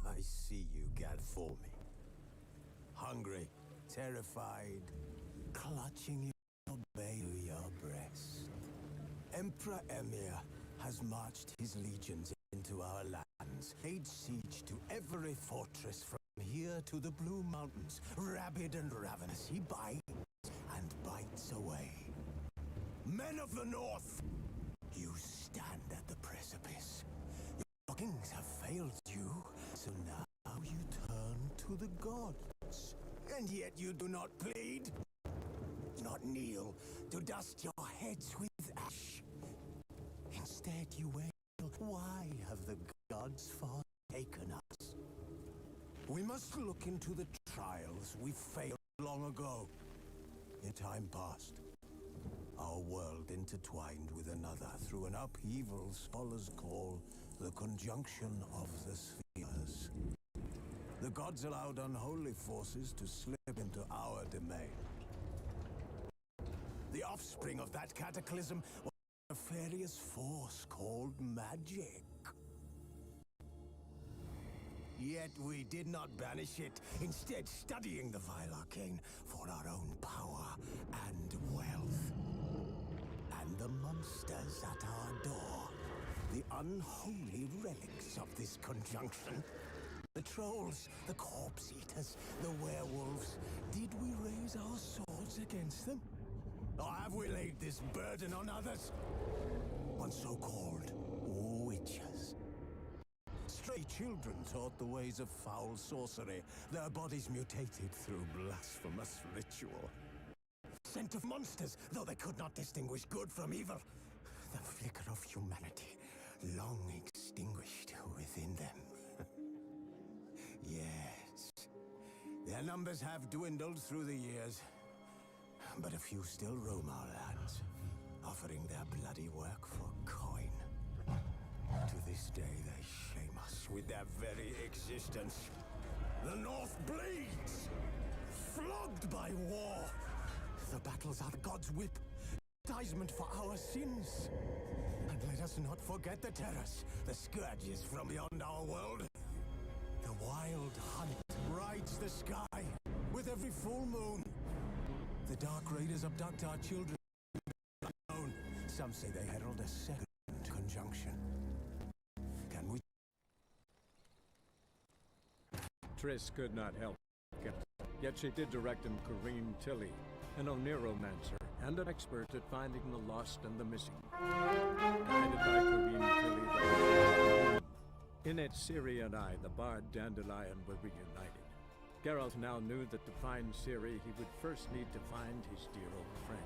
I see you got for me. Hungry, terrified, clutching your babe to your breast. Emperor Emir has marched his legions into our lands, laid siege to every fortress from here to the Blue Mountains. Rabid and ravenous, he bites and bites away. Men of the North, you stand at the precipice. Your kings have failed you, so now you turn to the gods. And yet you do not plead, not kneel, to dust your heads with ash. Instead you wail, why have the gods forsaken us? We must look into the trials we failed long ago. In time past, our world intertwined with another through an upheaval scholars call the conjunction of the spheres. The gods allowed unholy forces to slip into our domain. The offspring of that cataclysm was a nefarious force called magic. Yet we did not banish it, instead studying the vile arcane for our own power and wealth. And the monsters at our door, the unholy relics of this conjunction. The trolls, the corpse eaters, the werewolves. Did we raise our swords against them? Or have we laid this burden on others? On so-called witches. Stray children taught the ways of foul sorcery, their bodies mutated through blasphemous ritual. Scent of monsters, though they could not distinguish good from evil. The flicker of humanity, long extinguished within them. Yes, their numbers have dwindled through the years, but a few still roam our lands, offering their bloody work for coin. To this day, they shame us with their very existence. The North bleeds, flogged by war. The battles are the gods' whip, chastisement for our sins. And let us not forget the terrors, the scourges from beyond our world. The wild hunt rides the sky with every full moon. The Dark Raiders abduct our children. Some say they herald a second conjunction. Can we? Triss could not help, yet she did direct him Kareem Tilly, an Oniromancer and an expert at finding the lost and the missing. Guided by Kareem Tilly, in it, Ciri and I, the bard Dandelion, were reunited. Geralt now knew that to find Ciri, he would first need to find his dear old friend.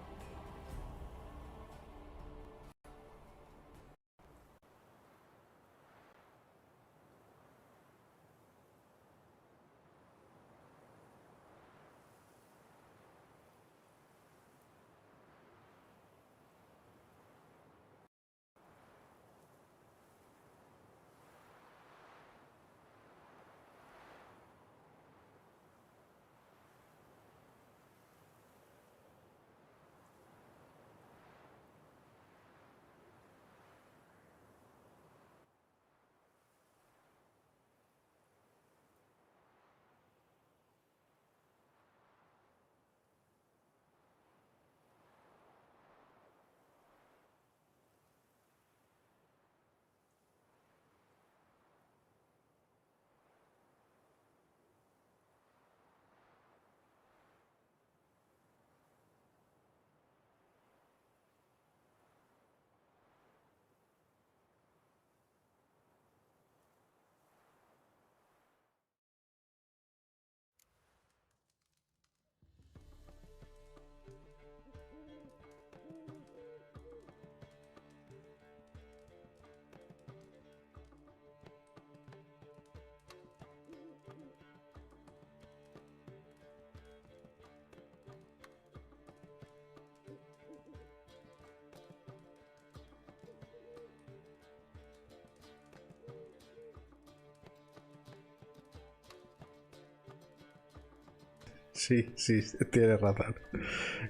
Sí, sí, tienes razón.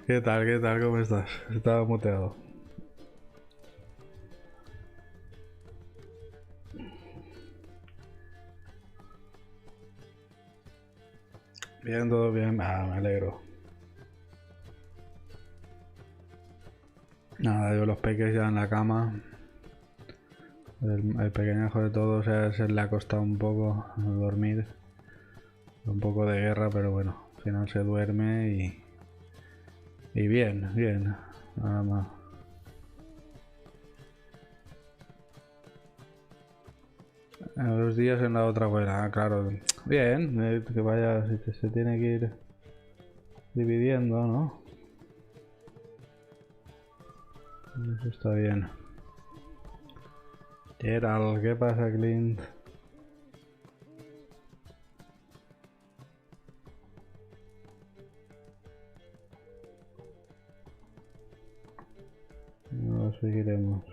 ¿Qué tal? ¿Qué tal? ¿Cómo estás? Estaba muteado. Bien, todo bien. Ah, me alegro. Nada, yo los peques ya en la cama. El pequeñajo de todos se le ha costado un poco dormir. Un poco de guerra, pero bueno, al final se duerme y bien, bien. Nada más. Los días en la otra abuela, claro. Bien, que vaya, se tiene que ir dividiendo, ¿no? Eso está bien. Gerald, ¿qué pasa, Clint? No seguiremos.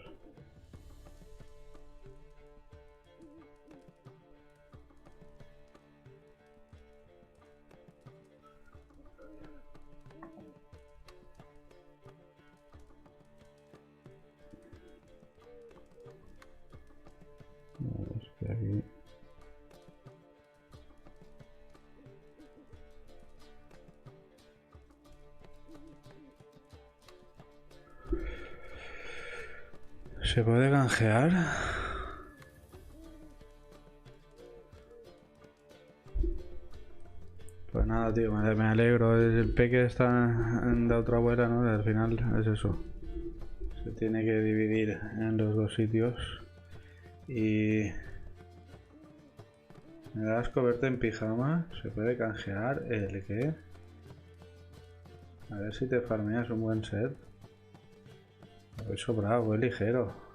Es que aquí... ¿Se puede canjear? Pues nada, tío, me alegro. El peque está en la otra abuela, ¿no? Al final es eso. Se tiene que dividir en los dos sitios. Y... ¿Me da asco verte en pijama? ¿Se puede canjear? ¿El qué? A ver si te farmeas un buen set. Voy sobrado, voy ligero.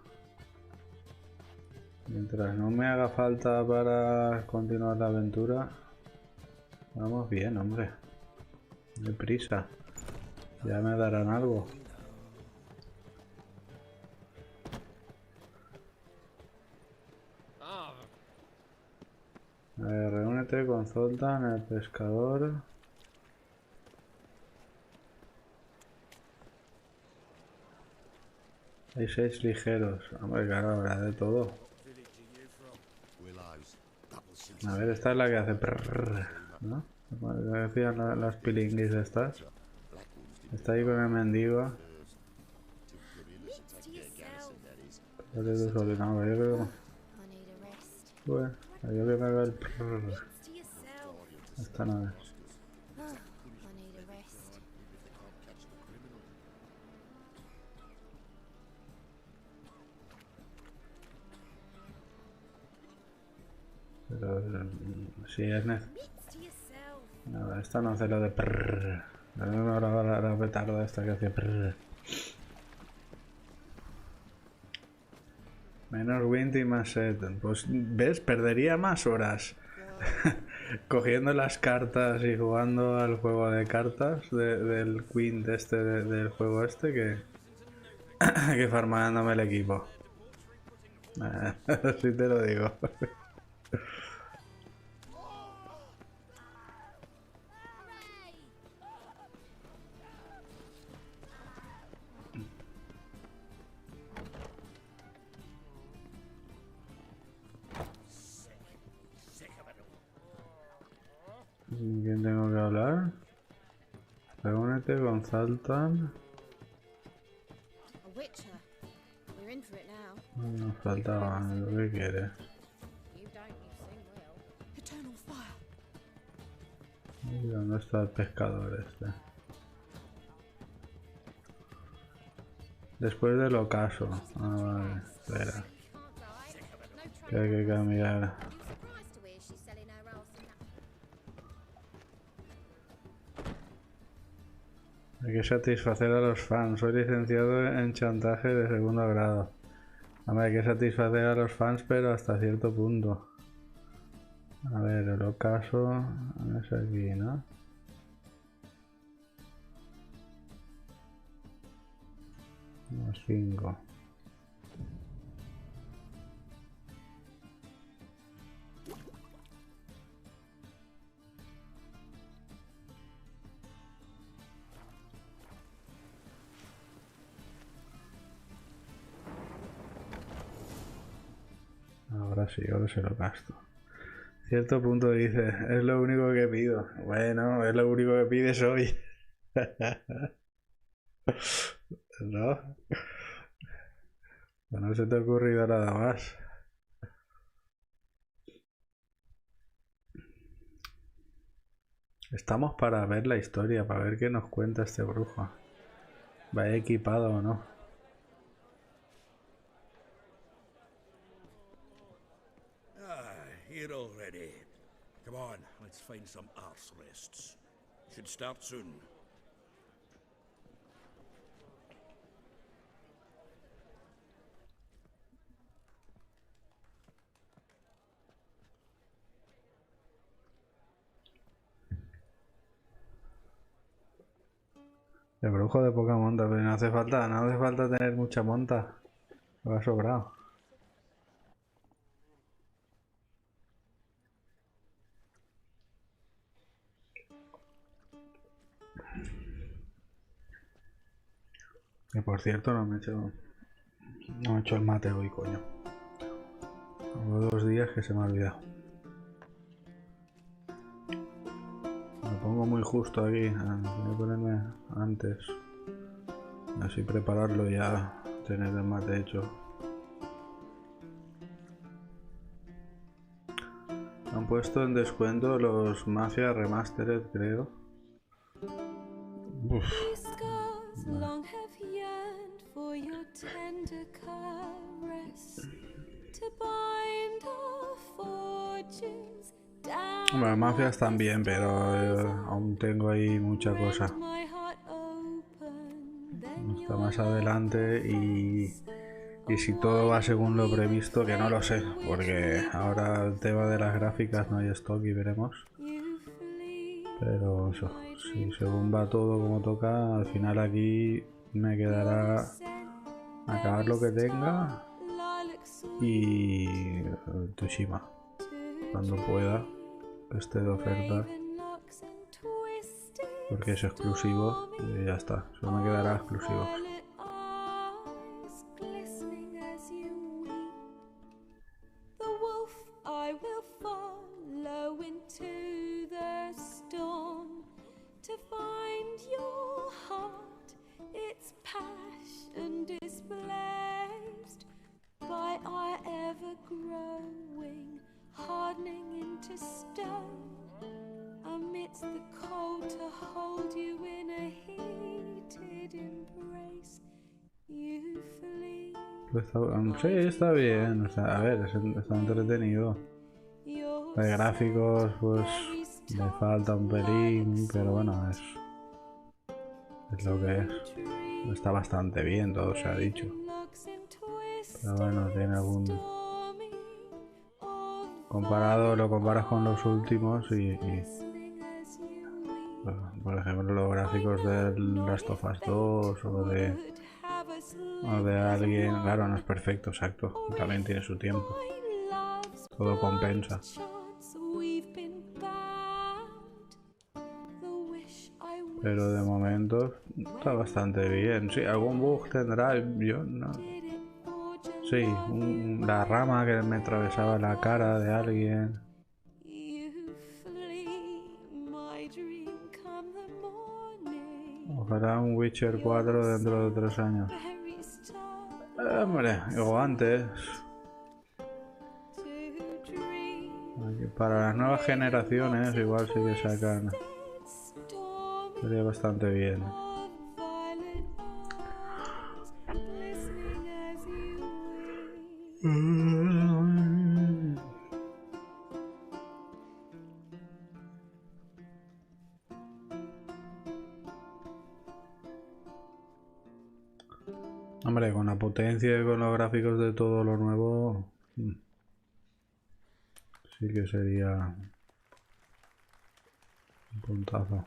Mientras no me haga falta para continuar la aventura, vamos bien, hombre. Deprisa. Ya me darán algo. A ver, reúnete con Zoltan, el pescador. Hay 6 ligeros. Hombre, claro, habrá de todo. A ver, esta es la que hace prrrr, ¿no? Como decían las pilinguis estas. Está ahí con el mendigo. Espérate tú solo, no, yo creo... Bueno, yo que me veo el prrrr. Esta no es. Pero si es necesario. No, esta no hace lo de prrrr. No, la petarda esta que hace prrrr. Menos wind y más set. Pues ves, perdería más horas cogiendo las cartas y jugando al juego de cartas del wind este del juego este que farmándome el equipo. Así te lo digo. ¿Con quién tengo que hablar? Reúnete con Zoltan. Nos faltaba lo que quieres. ¿Y dónde está el pescador este? Después del ocaso. Ah, vale, espera. Que hay que cambiar. Hay que satisfacer a los fans. Soy licenciado en chantaje de segundo grado. Hombre, hay que satisfacer a los fans, pero hasta cierto punto. A ver, el ocaso es aquí, ¿no? Unos 5. así, ahora se lo gasto. Cierto punto dice, es lo único que pido. Bueno, es lo único que pides hoy. ¿No? No se te ha ocurrido nada más. Estamos para ver la historia, para ver qué nos cuenta este brujo. ¿Va equipado o no? Here already. Come on, let's find some arse rests. Should start soon. El brujo de poca monta, pero no hace falta tener mucha monta. Me ha sobrado. Que por cierto no me he hecho el mate hoy, coño. Hago 2 días que se me ha olvidado. Me pongo muy justo aquí. Voy a ponerme antes. Así prepararlo y ya tener el mate hecho. Han puesto en descuento los Mafia Remastered, creo. Uf. Bueno, Mafias también, pero aún tengo ahí mucha cosa. Está más adelante y si todo va según lo previsto, que no lo sé, porque ahora el tema de las gráficas no hay stock y veremos. Pero eso, si según va todo como toca, al final aquí me quedará acabar lo que tenga y Tsushima, cuando pueda, esté de oferta, porque es exclusivo y ya está, solo me quedará exclusivos. Sí, está bien, o sea, a ver, está entretenido. De gráficos, pues le falta un pelín, pero bueno, es lo que es. Está bastante bien, todo se ha dicho. Pero bueno, tiene algún... lo comparas con los últimos y por ejemplo, los gráficos de Last of Us 2 o de alguien, claro, no es perfecto, exacto, también tiene su tiempo, todo compensa. Pero de momento está bastante bien. Sí, algún bug tendrá, yo no. Sí, la rama que me atravesaba la cara de alguien. Ojalá un Witcher 4 dentro de 3 años. Hombre, o antes. Para las nuevas generaciones igual sí que sacan. Sería bastante bien. Hombre, con la potencia y con los gráficos de todo lo nuevo, sí que sería un puntazo.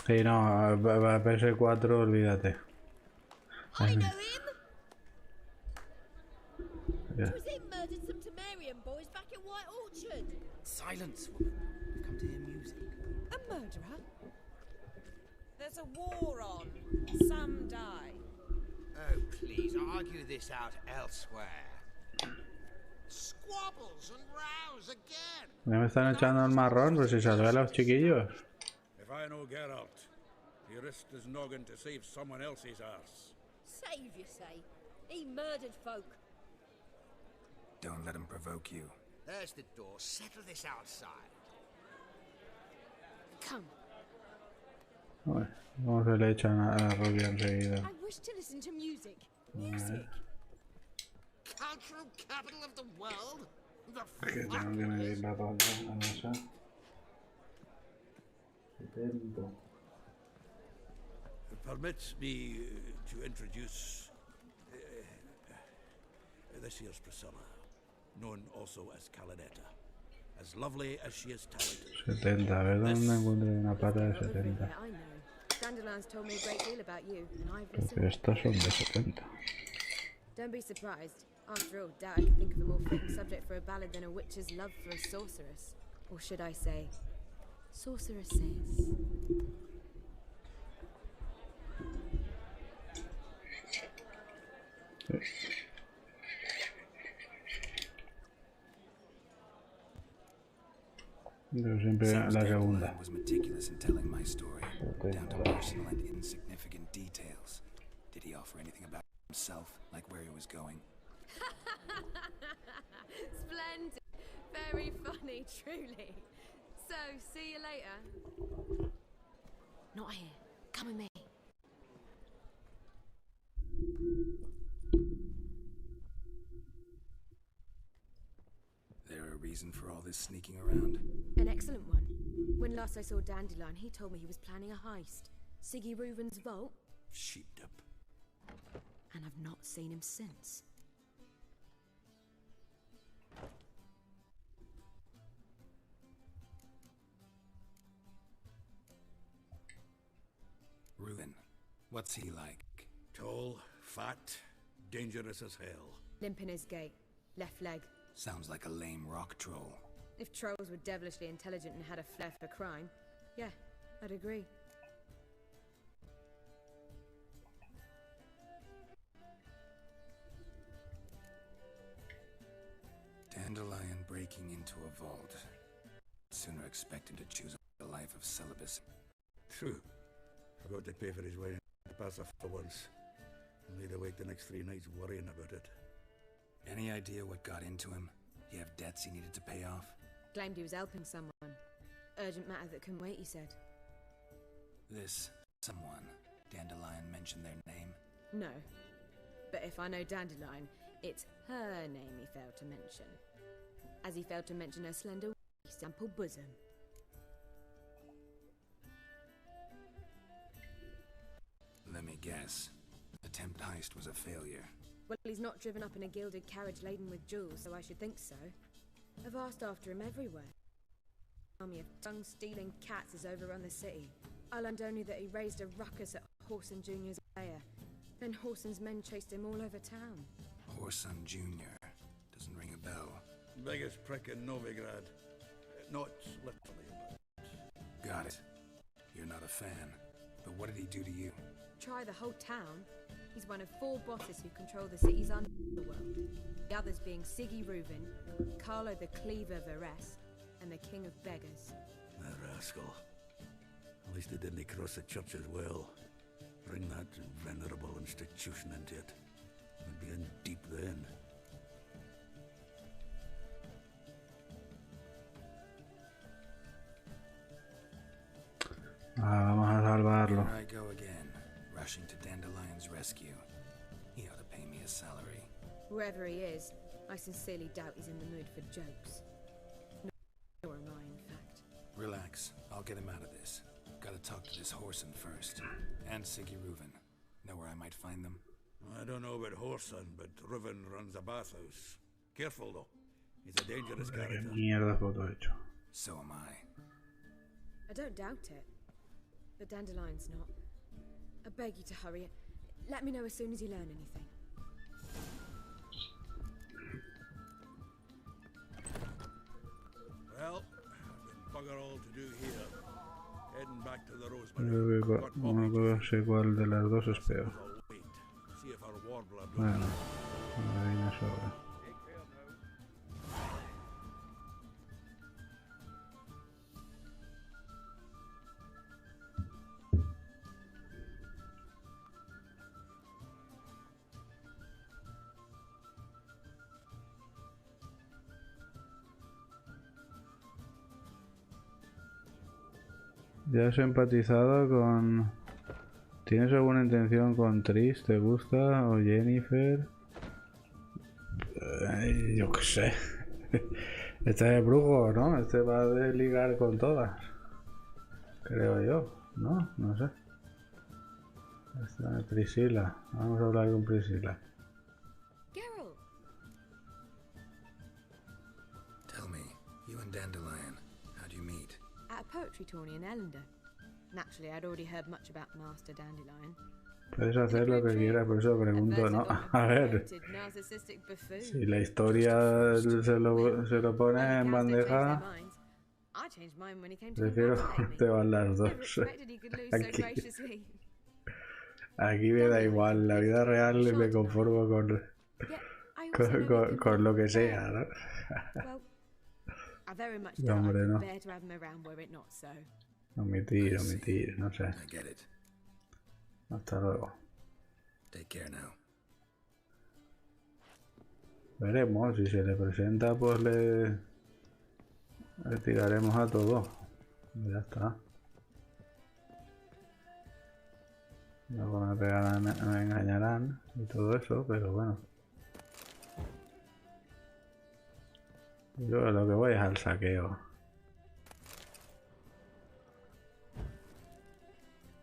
Sí, no, PS4, olvídate. Hi, David. Yeah. Was he murdered some Temerian boys back in White Orchard? Silence, woman. I've come to hear music. A murderer? There's a war on. Some die. Oh, please, argue this out elsewhere. Squabbles and rows again. ¿Ya me están echando al marrón? Pues si salvé a los chiquillos. If I know Geralt, he risked his noggin to save someone else's arse. Save, you say? He murdered folk. Don't let him provoke you. There's the door. Settle this outside. Come. Uy, ¿cómo se le echan a la rubia enseguida? I wish to listen to music. Music. Cultural capital of the world? Que tengo que medir la pausa a esa. 70. Permit me to introduce this here's Priscilla, known also as Calinetta. As lovely as she is talented. 70, a ver dónde encuentro una pata de 70. Yeah, I know. Dandelion's told me a great deal about you, and I've Porque listened. estos son de 70. Don't be surprised. After all, doubt I could think of a more fitting subject for a ballad than a witch's love for a sorceress. Or should I say, sorceresses. Yo siempre Seems la Dandelion segunda. was meticulous in telling my story, Okay. down to personal and insignificant details. Did he offer anything about himself, like where he was going? Splendid. Very funny, truly. So, see you later. Not here. Come with me. There a reason for all this sneaking around? An excellent one. When last I saw Dandelion, he told me he was planning a heist. Siggy Reuven's vault, Sheepdip. and I've not seen him since. Reuven, what's he like? Tall, fat, dangerous as hell. Limp in his gait. Left leg. Sounds like a lame rock troll. If trolls were devilishly intelligent and had a flair for crime, yeah, I'd agree. Dandelion breaking into a vault. Sooner expected to choose a life of celibacy. True. Forgot to pay for his wedding pass off for once. And laid awake the next 3 nights worrying about it. Any idea what got into him? He have debts he needed to pay off? Claimed he was helping someone. Urgent matter that couldn't wait, he said. This someone, Dandelion mentioned their name? No. But if I know Dandelion, it's her name he failed to mention. As he failed to mention her slender, ample bosom. Let me guess. Attempt heist was a failure. Well, he's not driven up in a gilded carriage laden with jewels, so I should think so. I've asked after him everywhere. Army of tongue-stealing cats has overrun the city. I learned only that he raised a ruckus at Whoreson Jr.'s lair. Then Whoreson's men chased him all over town. Whoreson Jr. Doesn't ring a bell. Biggest prick in Novigrad. Not literally, but... Got it. You're not a fan. But what did he do to you? Try the whole town. He's one of 4 bosses who control the city's underworld. The others being Siggy Reuven, Carlo the Cleaver Varese, and the King of Beggars. That rascal. At least he didn't cross the church as well. Bring that venerable institution into it. We'd be in deep then. Ah, vamos a salvarlo. Here I go again, rushing to Dandelion's rescue. He ought to pay me a salary. Wherever he is, I sincerely doubt he's in the mood for jokes. Nor am I, in fact. Relax, I'll get him out of this. Gotta talk to this Whoreson first. And Siggy Reuven. Know where I might find them? I don't know about Whoreson, but Reuven runs a bathhouse. Careful though. He's a dangerous Qué character. mierda foto he hecho. So am I. I don't doubt it. But Dandelion's not. I beg you to hurry. Let me know as soon as you learn anything. bugger all to do here. Heading back to the Creo que Rosemary. no sé cuál de las dos es peor. Wait. See if our warbler blows. Bueno, una viene sobra. ¿Ya has empatizado con... ¿Tienes alguna intención con Tris? ¿Te gusta? ¿O Jennifer? Yo qué sé. Este es brujo, ¿no? Este va a ligar con todas. Creo yo. ¿No? No sé. Esta es Priscila. Vamos a hablar con Priscila. Geralt! Tell me, you and Dandelion, how'd you meet? At a poetry tourney in Ellender. Naturally, I'd already heard much about Master Dandelion. Puedes hacer lo que quieras, por eso pregunto, ¿no? A ver, si la historia se lo pone en bandeja, prefiero que te van las dos. Aquí me da igual, la vida real me conformo con lo que sea, ¿no? Hombre, no. Omitir, no sé. I get it. Hasta luego. Take care now. Veremos, si se le presenta, pues le tiraremos a todo. Ya está. Luego me engañarán y todo eso, pero bueno. Yo lo que voy es al saqueo.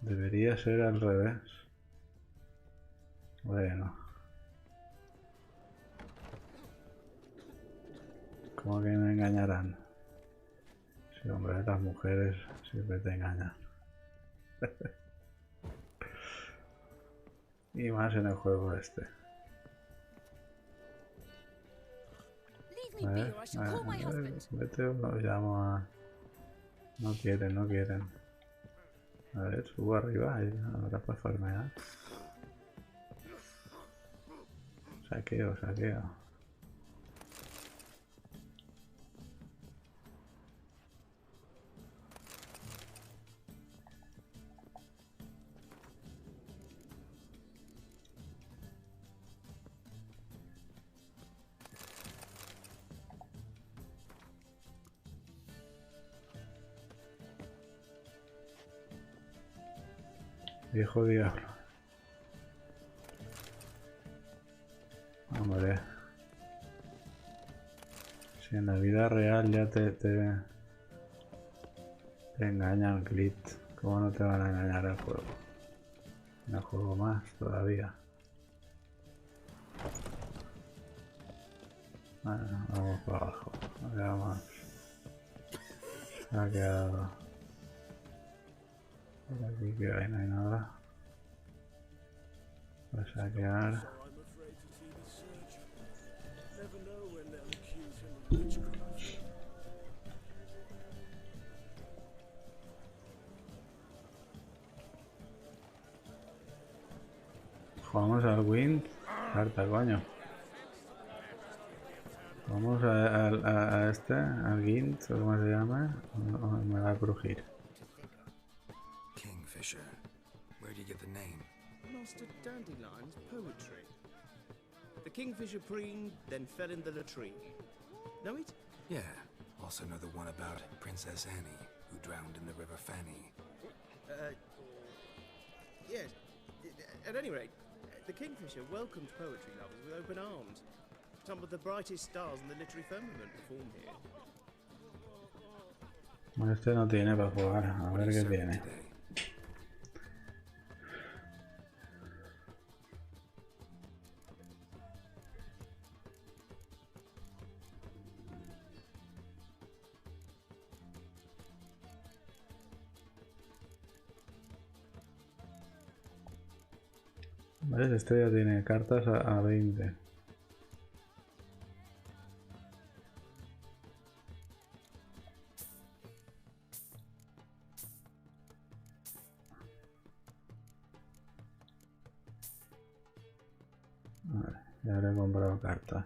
Debería ser al revés. Bueno. ¿Cómo que me engañarán? Sí, hombre, las mujeres siempre te engañan. Y más en el juego este. Vete o lo llamo a... No quieren. A ver, subo arriba, ahí ahora para farmear. Saqueo. Viejo diablo. Hombre. Si en la vida real ya te engañan, Clit. ¿Cómo no te van a engañar el juego? En el juego más todavía. Bueno, vamos para abajo. Veamos. Se ha quedado. Por aquí que hay, no hay nada. Voy a saquear. Jugamos al Wind. Carta, coño. Vamos a este, al Gint, o como se llama. Me va a crujir. Kingfisher. Where do you get the name? Master Dandelion's poetry. The kingfisher preened, then fell in the latrine. Know it? Yeah. Also know the one about Princess Annie, who drowned in the River Fanny. Yes. At any rate, the kingfisher welcomed poetry lovers with open arms. Some of the brightest stars in the literary firmament perform here. Este no tiene para jugar, a ver qué tiene. ¿Ves? Este ya tiene cartas a 20. Ya le he comprado cartas.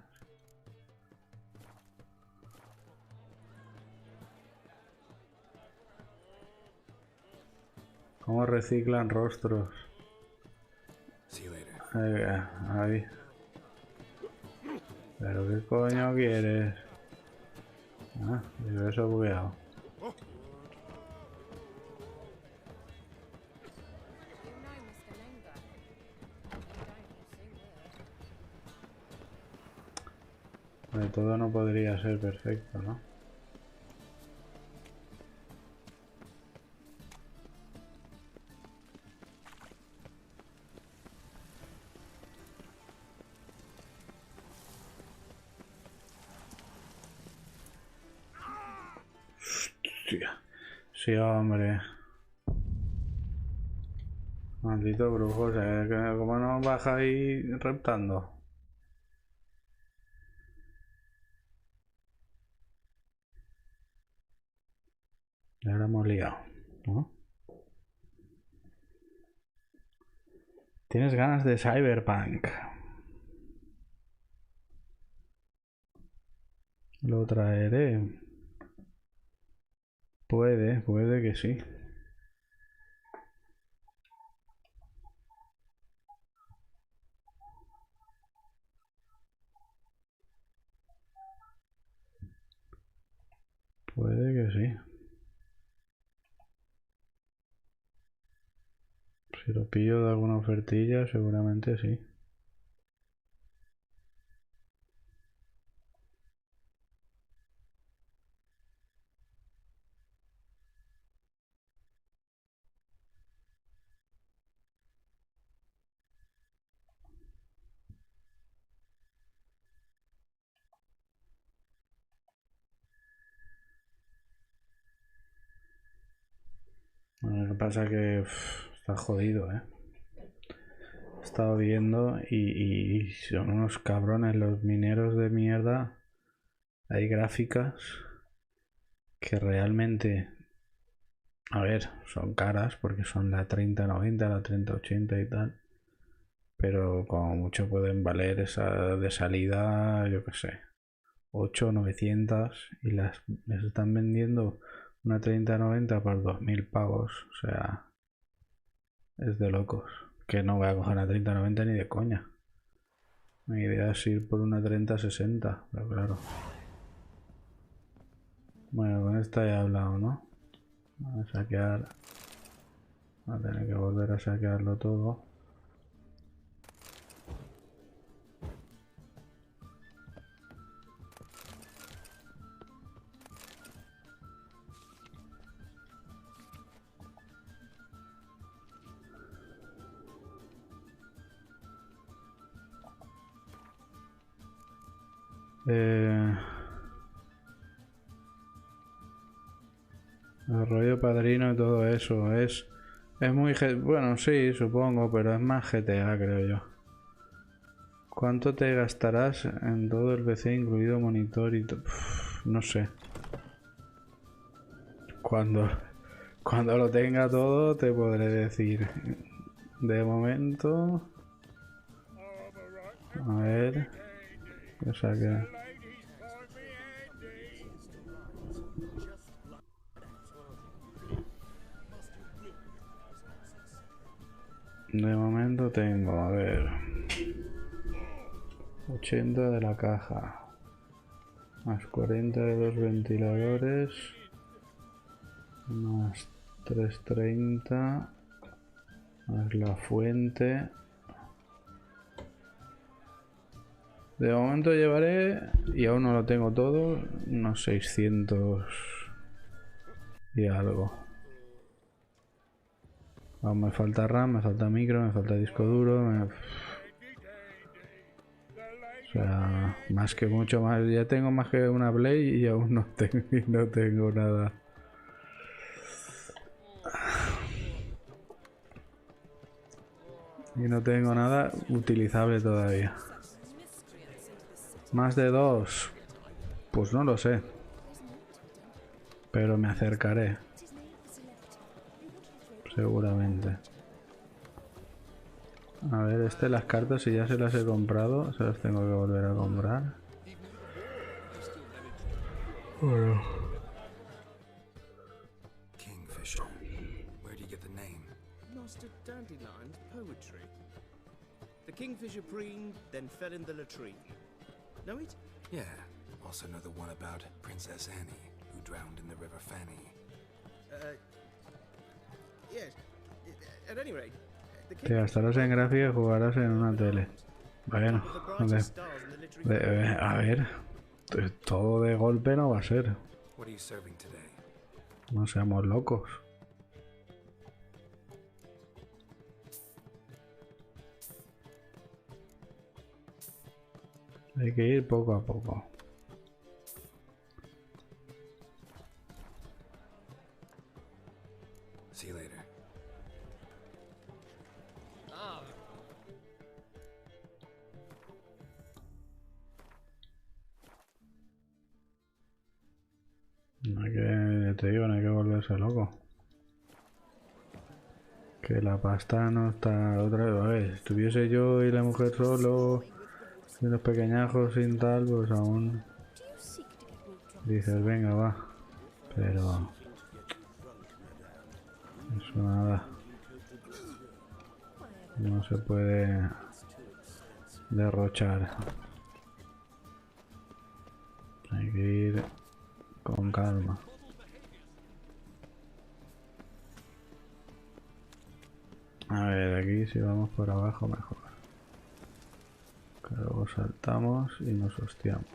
¿Cómo reciclan rostros? See you later. Ahí. ¿Pero qué coño quieres? Ah, yo eso bugueado. De todo no podría ser perfecto, ¿no? Hostia. Sí, hombre. Maldito brujo, o sea, ¿cómo no baja ahí reptando? Ya la hemos liado, ¿no? Tienes ganas de Cyberpunk. Lo traeré. Puede que sí. Puede que sí. Si lo pillo de alguna ofertilla, seguramente sí. Bueno, lo que pasa es que está jodido, ¿eh? He estado viendo y son unos cabrones los mineros de mierda. Hay gráficas que realmente, a ver, son caras porque son la 3090, la 3080 y tal. Pero como mucho pueden valer esa de salida, yo qué sé, 8 o 900 y les están vendiendo una 3090 por 2000 pavos. O sea, es de locos. Que no voy a coger una 3090 ni de coña. Mi idea es ir por una 3060, pero claro. Bueno, con esta ya he hablado, ¿no? Vamos a saquear. Voy a tener que volver a saquearlo todo. El rollo padrino y todo eso es muy bueno, sí, supongo, pero es más GTA, creo yo. ¿Cuánto te gastarás en todo el PC, incluido monitor y no sé. Cuando lo tenga todo te podré decir. De momento, a ver, o sea que de momento tengo, a ver, 80 de la caja, más 40 de los ventiladores, más 330, más la fuente. De momento llevaré, y aún no lo tengo todo, unos 600 y algo. Aún me falta RAM, me falta micro, me falta disco duro. O sea, más que mucho más. Ya tengo más que una Play y aún no tengo nada. Y no tengo nada utilizable todavía. ¿Más de 2? Pues no lo sé. Pero me acercaré. Seguramente. A ver, las cartas, si ya se las he comprado, se las tengo que volver a comprar. Bueno. Kingfisher. Where do you get the name? Master Dandelion's poetry. The kingfisher preened, then fell in the latrine. Know it? Yeah. Also know the one about Princess Annie, who drowned in the River Fanny. Yes. At any rate, the Te gastarás en gráfica y jugarás en una tele. Bueno, a ver, todo de golpe no va a ser. What are you serving today? No seamos locos. Hay que ir poco a poco. See you later. No hay que, te digo, no hay que volverse loco. Que la pasta no está otra vez. A ver, si estuviese yo y la mujer solo y los pequeñajos sin tal, pues aún dices, venga, va. Pero eso nada. No se puede derrochar. Hay que ir con calma. A ver, aquí si vamos por abajo mejor. Que luego saltamos y nos hostiamos.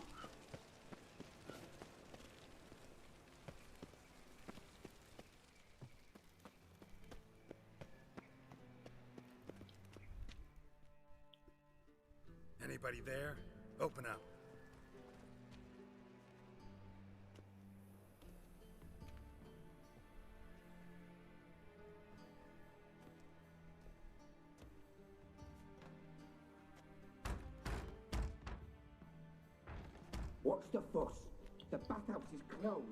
Anybody there? Open up. What's the fuss? The bathhouse is closed.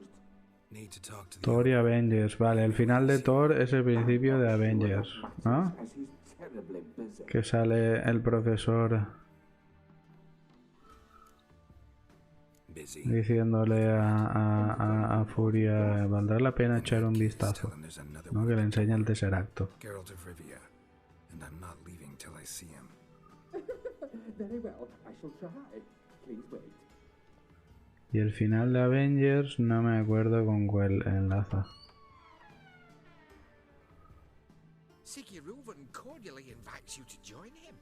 Need to talk to the Thor y Avengers, vale, el final de Thor es el principio de Avengers, ¿no? As he's terribly busy. Que sale el profesor busy. diciéndole a Furia, valdrá la pena echar un vistazo, ¿no? Que le enseña el Tesseracto. Geralt of Rivia, and I'm not leaving till I see him. Very well, I shall try. Please wait. Y el final de Avengers no me acuerdo con cuál enlaza. Siggy Reuven cordially invites you to join him.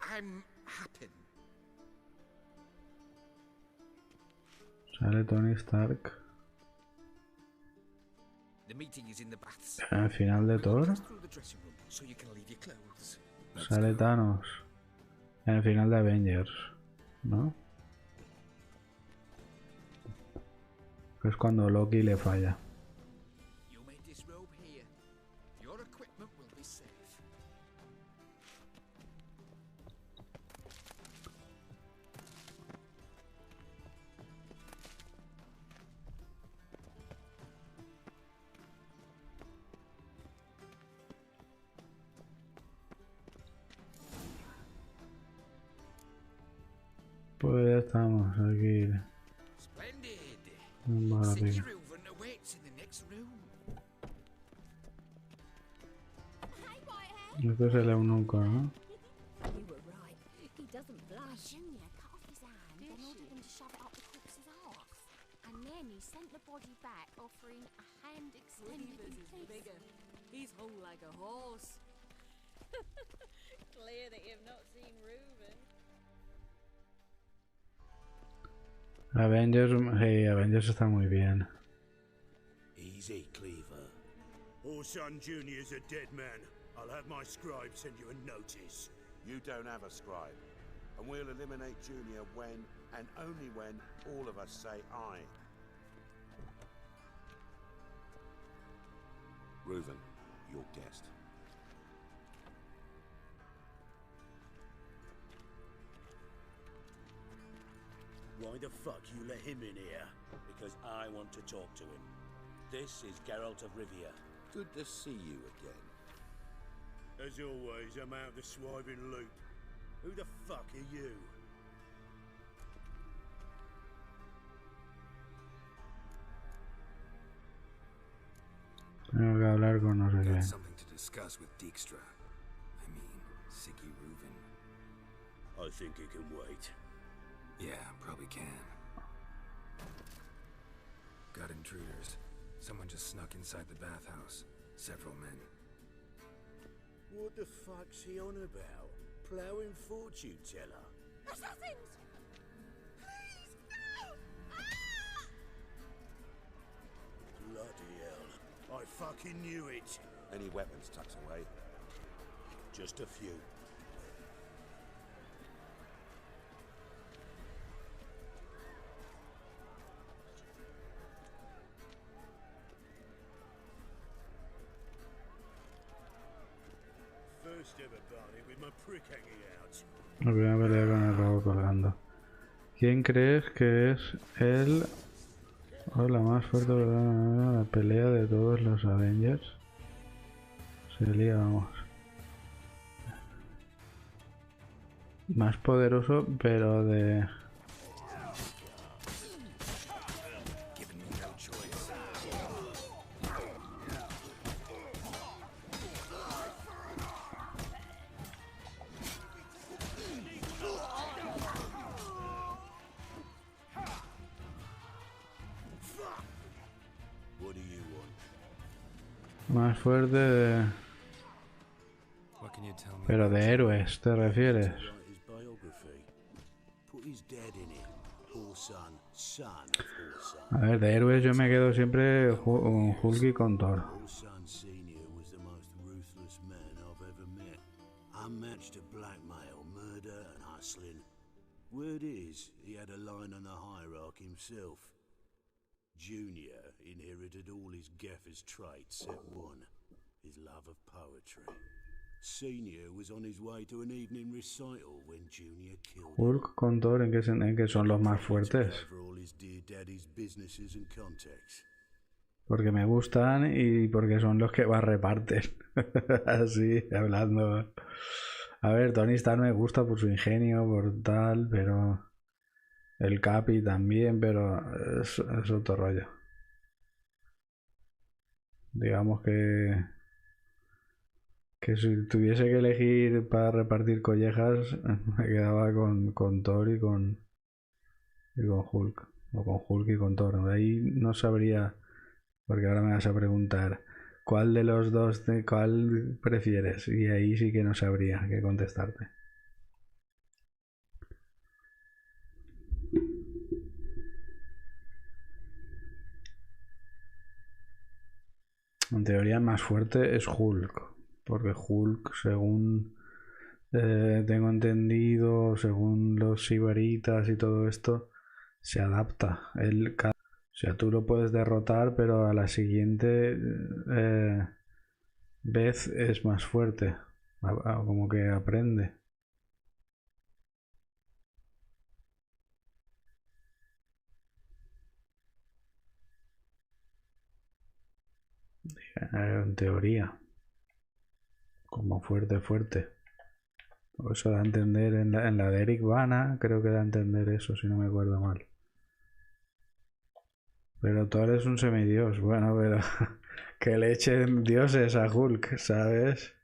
I'm happy. Sale Tony Stark. The meeting is in the baths. En el final de Thor Through the dressing room so you can leave your clothes. sale Thanos. En el final de Avengers, ¿no? Que es cuando Loki le falla. You may disrobe here. Your equipment will be safe. Pues ya estamos aquí. Splendid. Vale. Siggy Reuven awaits in the next room. Esto es el eunuco, ¿no? You were right. He doesn't blush. Junior cut off his hand and ordered him to shove it up the corpse's arse. And then he sent the body back, offering a hand extended in place. He's hung like a horse. Clear that you've not seen Reuven. Avengers, hey, Avengers está muy bien. Easy, Cleaver. Orson Jr.'s a dead man. I'll have my scribe send you a notice. You don't have a scribe, and we'll eliminate Junior when, and only when, all of us say aye. Reuven, your guest. Why the fuck you let him in here? Because I want to talk to him. This is Geralt of Rivia. Good to see you again. As always, I'm out the swiving loop. Who the fuck are you? Tengo que hablar con no sé Got qué. something to discuss with Dijkstra. I mean, Siggy Reuven. I think it can wait. Yeah, probably can. Got intruders. Someone just snuck inside the bathhouse. Several men. What the fuck's he on about? Ploughing fortune teller? Assassins! Please, no! Bloody hell. I fucking knew it. Any weapons tucked away? Just a few. First ever party with my prick hanging out. La primera pelea con el robo colgando. ¿Quién crees que es el... o la más fuerte la pelea de todos los Avengers? Sería, vamos. Más poderoso, pero de... What do you want? Más fuerte de... What can you tell me? Pero de héroes, ¿te refieres? Write his biography. Put his dad in it. Poor son. Son of poor son. A ver, de héroes yo me quedo siempre con Hulk y con Thor. Poor son senior was the most ruthless man I've ever met. Unmatched at blackmail, murder and hustling. Word is, he had a line on the hierarchy himself. Junior inherited all his gaffer's traits except one, his love of poetry. Senior was on his way to an evening recital when Junior killed him. Hulk con Thor, ¿en qué son los más fuertes? Over all his dear daddy's businesses and contacts. Porque me gustan y porque son los que más reparten. Así, hablando. A ver, Tony Stark me gusta por su ingenio, por tal, pero... El Capi también, pero es otro rollo. Digamos que si tuviese que elegir para repartir collejas, me quedaba con Thor y con Hulk. O con Hulk y con Thor. Ahí no sabría, porque ahora me vas a preguntar, ¿cuál de los dos, cuál prefieres? Y ahí sí que no sabría qué contestarte. En teoría más fuerte es Hulk, porque Hulk, según tengo entendido, según los sibaritas y todo esto, se adapta. O sea, tú lo puedes derrotar, pero a la siguiente vez es más fuerte, como que aprende. En teoría, como fuerte. Por eso da a entender en la de Eric Bana, creo que da a entender eso, si no me acuerdo mal. Pero Thor es un semidios, bueno, pero que le echen dioses a Hulk, ¿sabes?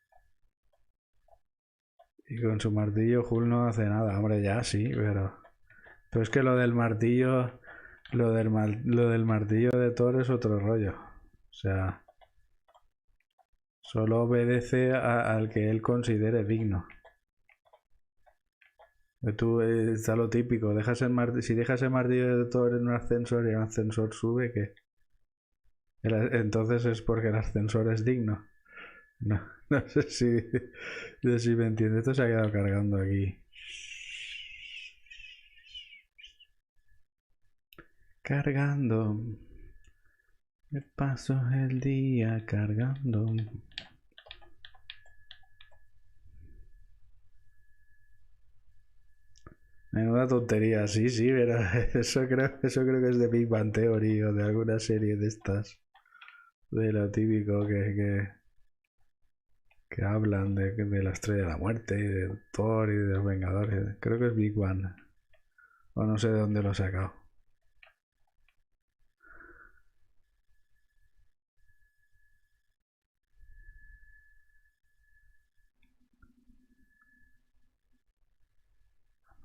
Y con su martillo Hulk no hace nada, hombre, ya sí, pero es que lo del martillo, lo del martillo de Thor es otro rollo. O sea, solo obedece al que él considere digno. Tú está lo típico, si dejas el martillo de Thor en un ascensor y el ascensor sube, ¿qué? Entonces es porque el ascensor es digno. No sé si me entiendes. Esto se ha quedado cargando aquí. Cargando. Me paso el día cargando. Menuda tontería, sí, pero eso creo que es de Big Bang Theory o de alguna serie de estas. De lo típico que Que hablan de la Estrella de la Muerte y de Thor y de los Vengadores. Creo que es Big One. O no sé de dónde lo he sacado.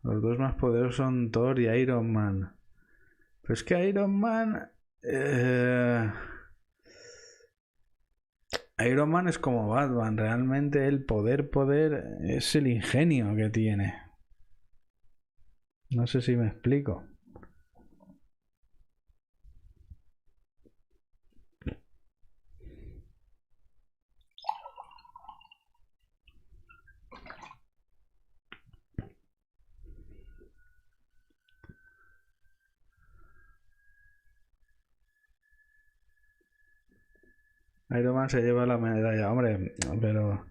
Los dos más poderosos son Thor y Iron Man. Pero es que Iron Man... Iron Man es como Batman. Realmente el poder es el ingenio que tiene. No sé si me explico. Iron Man se lleva la medalla, hombre, pero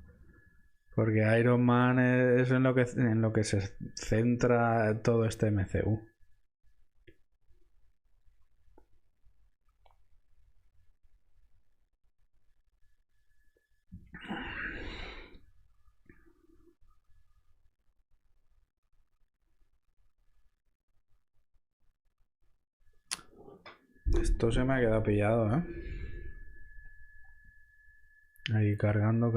porque Iron Man es en lo que se centra todo este MCU. Esto se me ha quedado pillado, ¿eh? Ahí cargando.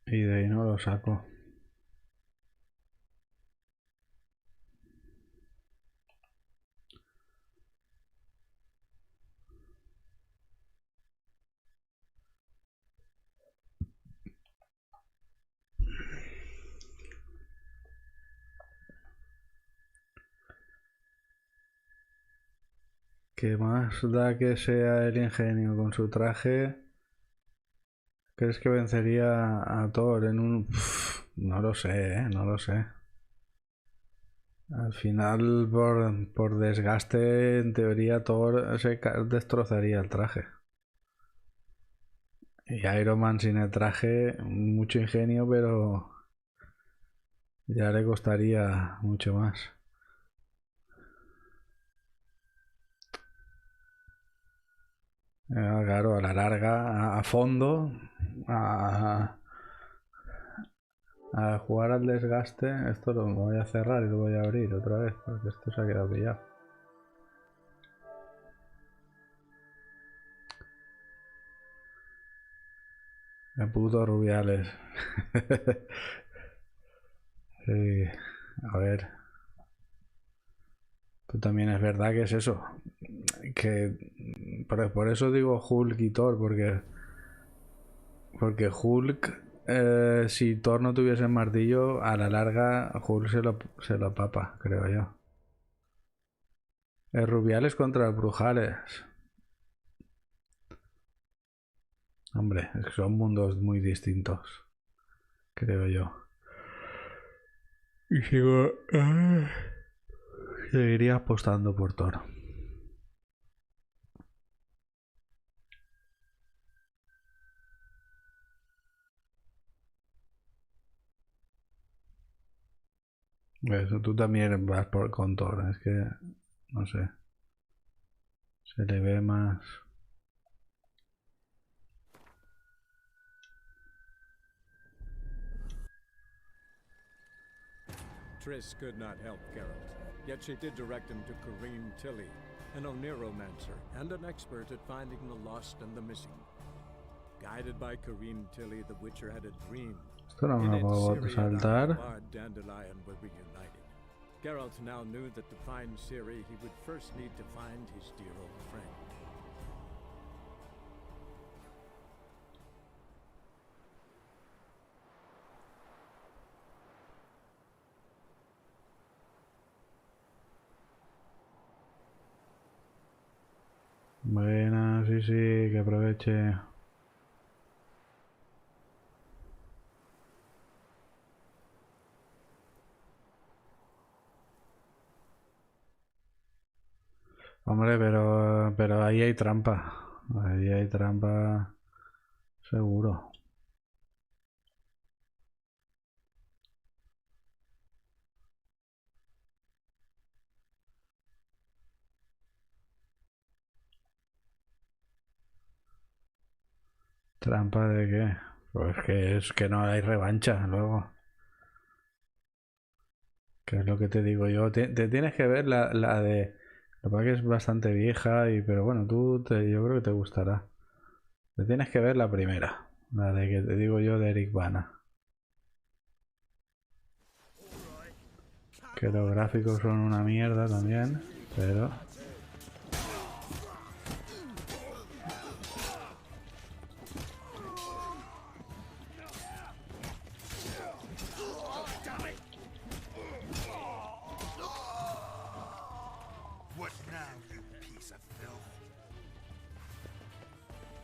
Y de ahí no lo saco. ¿Qué más da que sea el ingenio con su traje? ¿Crees que vencería a Thor en un...? No lo sé, no lo sé. Al final, por desgaste, en teoría Thor se destrozaría el traje. Y Iron Man sin el traje, mucho ingenio, pero ya le costaría mucho más. Claro, a la larga, a fondo, a jugar al desgaste. Esto lo voy a cerrar y lo voy a abrir otra vez, porque esto se ha quedado pillado. Me puto Rubiales. Sí, a ver. Pero también es verdad que es eso. Que por eso digo Hulk y Thor, porque Hulk, si Thor no tuviese el martillo, a la larga Hulk se lo papa, creo yo. El Rubiales contra el Brujales. Hombre, es que son mundos muy distintos, creo yo. Y seguiría apostando por Thor. Eso, tú también vas con Thor, es que no sé, se le ve más. Triss could not help Geralt, yet she did direct him to Kareem Tilly, an Oniromancer and an expert at finding the lost and the missing. Guided by Kareem Tilly, the Witcher had a dream. Esto no me In lo it, puedo Ciri and saltar. Bard Dandelion were reunited. Geralt now knew that to find Ciri, he would first need to find his dear old friend. Buena, sí, que aproveche. Hombre, pero ahí hay trampa. Ahí hay trampa seguro. ¿Trampa de qué? Pues que es que no hay revancha luego. Que es lo que te digo yo. Te tienes que ver la de... La verdad que es bastante vieja, pero bueno, yo creo que te gustará. Te tienes que ver la primera. La de que te digo yo de Eric Bana. Que los gráficos son una mierda también, pero...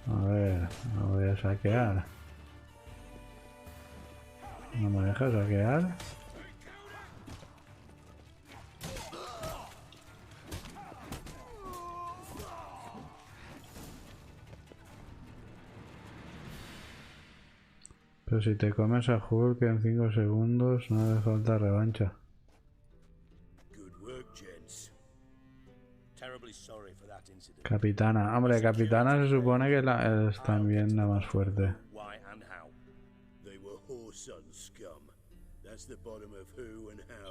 A ver, no voy a saquear. ¿No me deja saquear? Pero si te comes a Hulk en 5 segundos, no hace falta revancha. Capitana. Hombre, Capitana se supone que es también la más fuerte.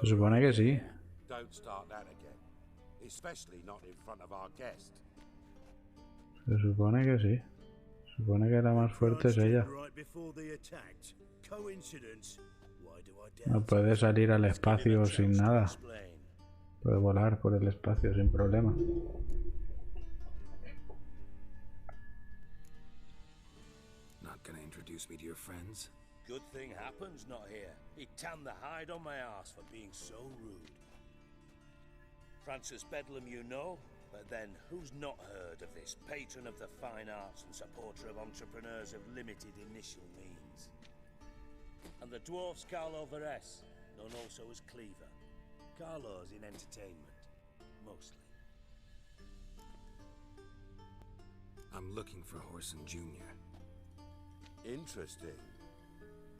Se supone que sí. Se supone que sí. Se supone que la más fuerte es ella. No puede salir al espacio sin nada. Puede volar por el espacio sin problema. Not gonna introduce me to your friends? Good thing happens not here. He tanned the hide on my arse for being so rude. Francis Bedlam you know, but then who's not heard of this patron of the fine arts and supporter of entrepreneurs of limited initial means? And the dwarf's Carlo Veres, known also as Cleaver. Carlo's in entertainment, mostly. I'm looking for Horson Jr. Interesting.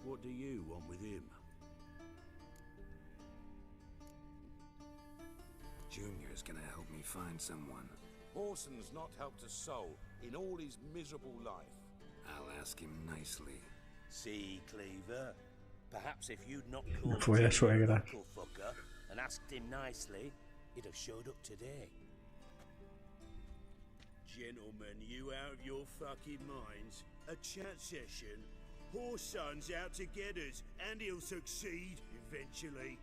What do you want with him? Junior's gonna help me find someone. Horson's not helped a soul in all his miserable life. I'll ask him nicely. See, Cleaver? Perhaps if you'd not called Fue a Junior suegra. a local fucker and asked him nicely, he'd have showed up today. Gentlemen, you out of your fucking minds? A chat session? Horson's out to get us, and he'll succeed eventually.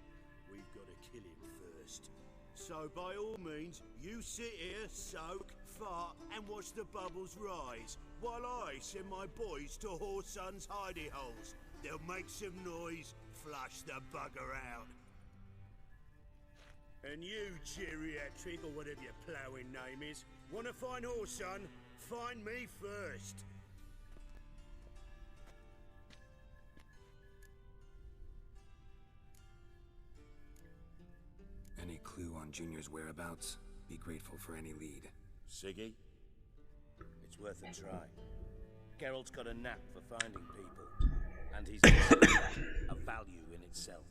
We've got to kill him first. So by all means, you sit here, soak, fart, and watch the bubbles rise, while I send my boys to Horson's hidey holes. They'll make some noise, flush the bugger out. And you, geriatric, or whatever your ploughing name is, want to find Horson? Find me first. Any clue on Junior's whereabouts? Be grateful for any lead. Siggy? It's worth a try. Geralt's got a knack for finding people, and he's a value in itself.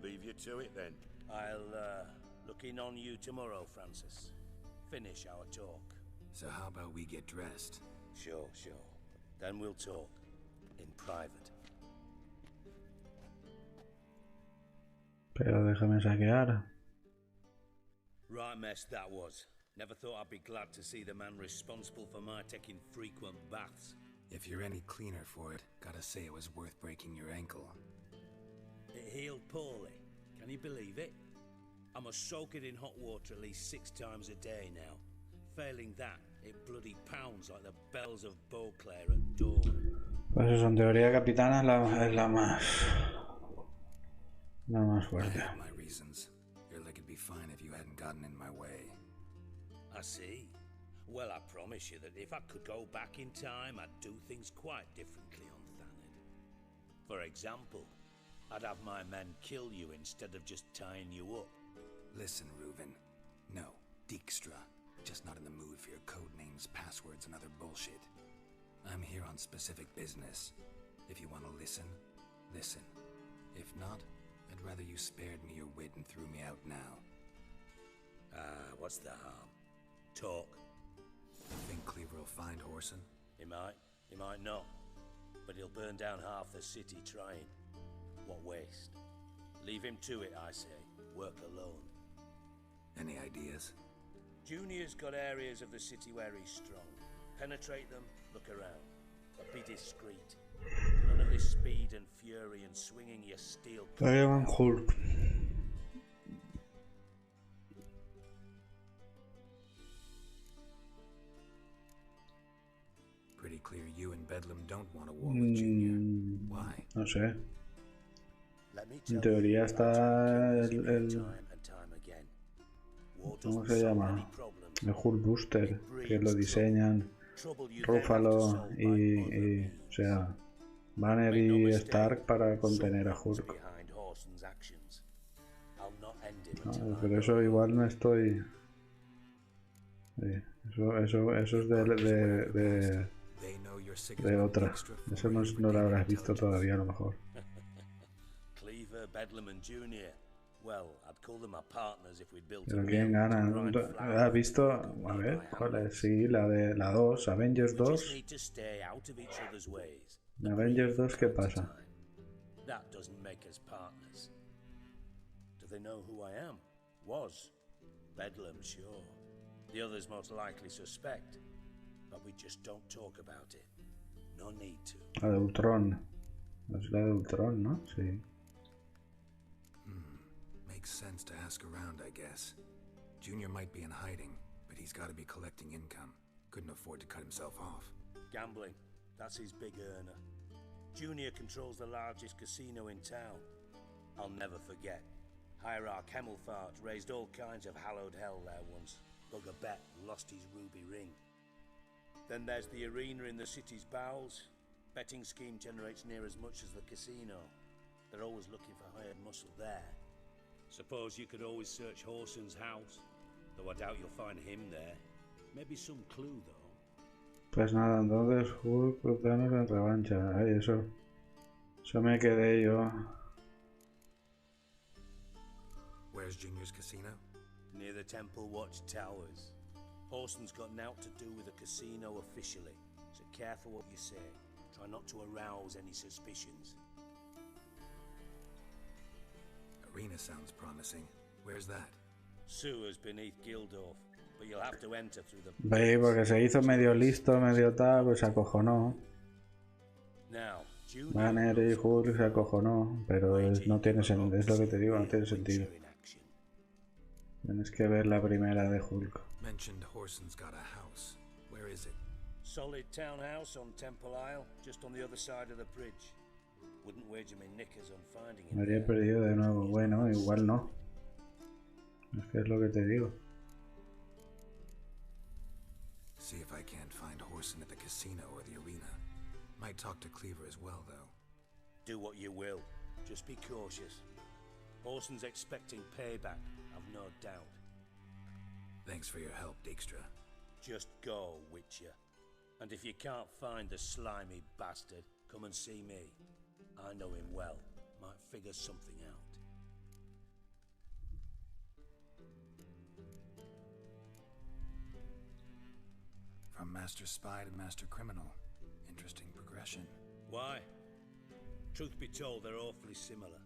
Leave you to it then. I'll look in on you tomorrow, Francis. Finish our talk. So how about we get dressed? Sure. Then we'll talk. In private. Pero déjame saquear. Right mess that was. Never thought I'd be glad to see the man responsible for my taking frequent baths. If you're any cleaner for it, gotta say it was worth breaking your ankle. It healed poorly. Can you believe it? I must soak it in hot water at least 6 times a day now. Failing that, it bloody pounds like the bells of Beauclair at dawn. Pues eso, en teoría Capitana es la más fuerte. I have my reasons. Your leg would be fine if you hadn't gotten in my way. I see. Well, I promise you that if I could go back in time, I'd do things quite differently on Thanedd. For example, I'd have my men kill you instead of just tying you up. Listen, Reuven. No, Dijkstra. Just not in the mood for your code names, passwords, and other bullshit. I'm here on specific business. If you want to listen, listen. If not, I'd rather you spared me your wit and threw me out now. What's the harm? Talk. You think Cleaver will find Horson? He might. He might not, but he'll burn down half the city trying. What waste? Leave him to it, I say. Work alone. Any ideas? Junior's got areas of the city where he's strong. Penetrate them, look around. But be discreet. None of this speed and fury and swinging your steel... Lo llaman Hulk. Pretty clear you and Bedlam don't want a war with Junior. Why? No sé. En teoría está ¿cómo se llama? El Hulk Booster, que lo diseñan Ruffalo y o sea, Banner y Stark para contener a Hulk. Pero eso igual no estoy... Sí, eso es de otra. Eso no lo habrás visto todavía a lo mejor. Pero ¿quién gana? ¿Has visto? A ver, ¿cuál es? Sí, la 2, Avengers 2. En Avengers 2, ¿qué pasa? Bedlam, sure. The others most likely suspect, but we just don't talk about it. No need to. La de Ultron. Es la de Ultron, ¿no? Sí. Makes sense to ask around, I guess. Junior might be in hiding, but he's got to be collecting income. Couldn't afford to cut himself off. Gambling. That's his big earner. Junior controls the largest casino in town. I'll never forget. Hierarch Hemmelfart raised all kinds of hallowed hell there once. Dug a bet and lost his ruby ring. Then there's the arena in the city's bowels. Betting scheme generates near as much as the casino. They're always looking for hired muscle there. Suppose you could always search Horson's house, though I doubt you'll find him there. Maybe some clue, though. Pues nada, entonces Hulk, Thanos en revancha. Ay, eso me quedé yo. Where's Junior's casino? Near the Temple Watch Towers. Horson's got naught to do with the casino officially, so careful what you say. Try not to arouse any suspicions. Arena sounds promising. Where's that? Sewers beneath Gildorf, but you'll have to enter through the... Veis, porque se hizo medio listo, medio tal, pues se acojonó. Banner y Hulk se acojonó, pero no tiene sentido, es lo que te digo, no tiene sentido. Tienes que ver la primera de Hulk. Mentioned Horson's got a house. Where is it? Solid townhouse on Temple Isle, just on the other side of the bridge. Wouldn't wager me knickers on finding it. Me habría perdido de nuevo. Bueno, igual no. Es que es lo que te digo. See if I can't find Horson at the casino or the arena. Might talk to Cleaver as well, though. Do what you will. Just be cautious. Horson's expecting payback, I've no doubt. Thanks for your help, Dijkstra. Just go, Witcher. And if you can't find the slimy bastard, come and see me. I know him well. Might figure something out. From Master Spy to Master Criminal. Interesting progression. Why? Truth be told, they're awfully similar.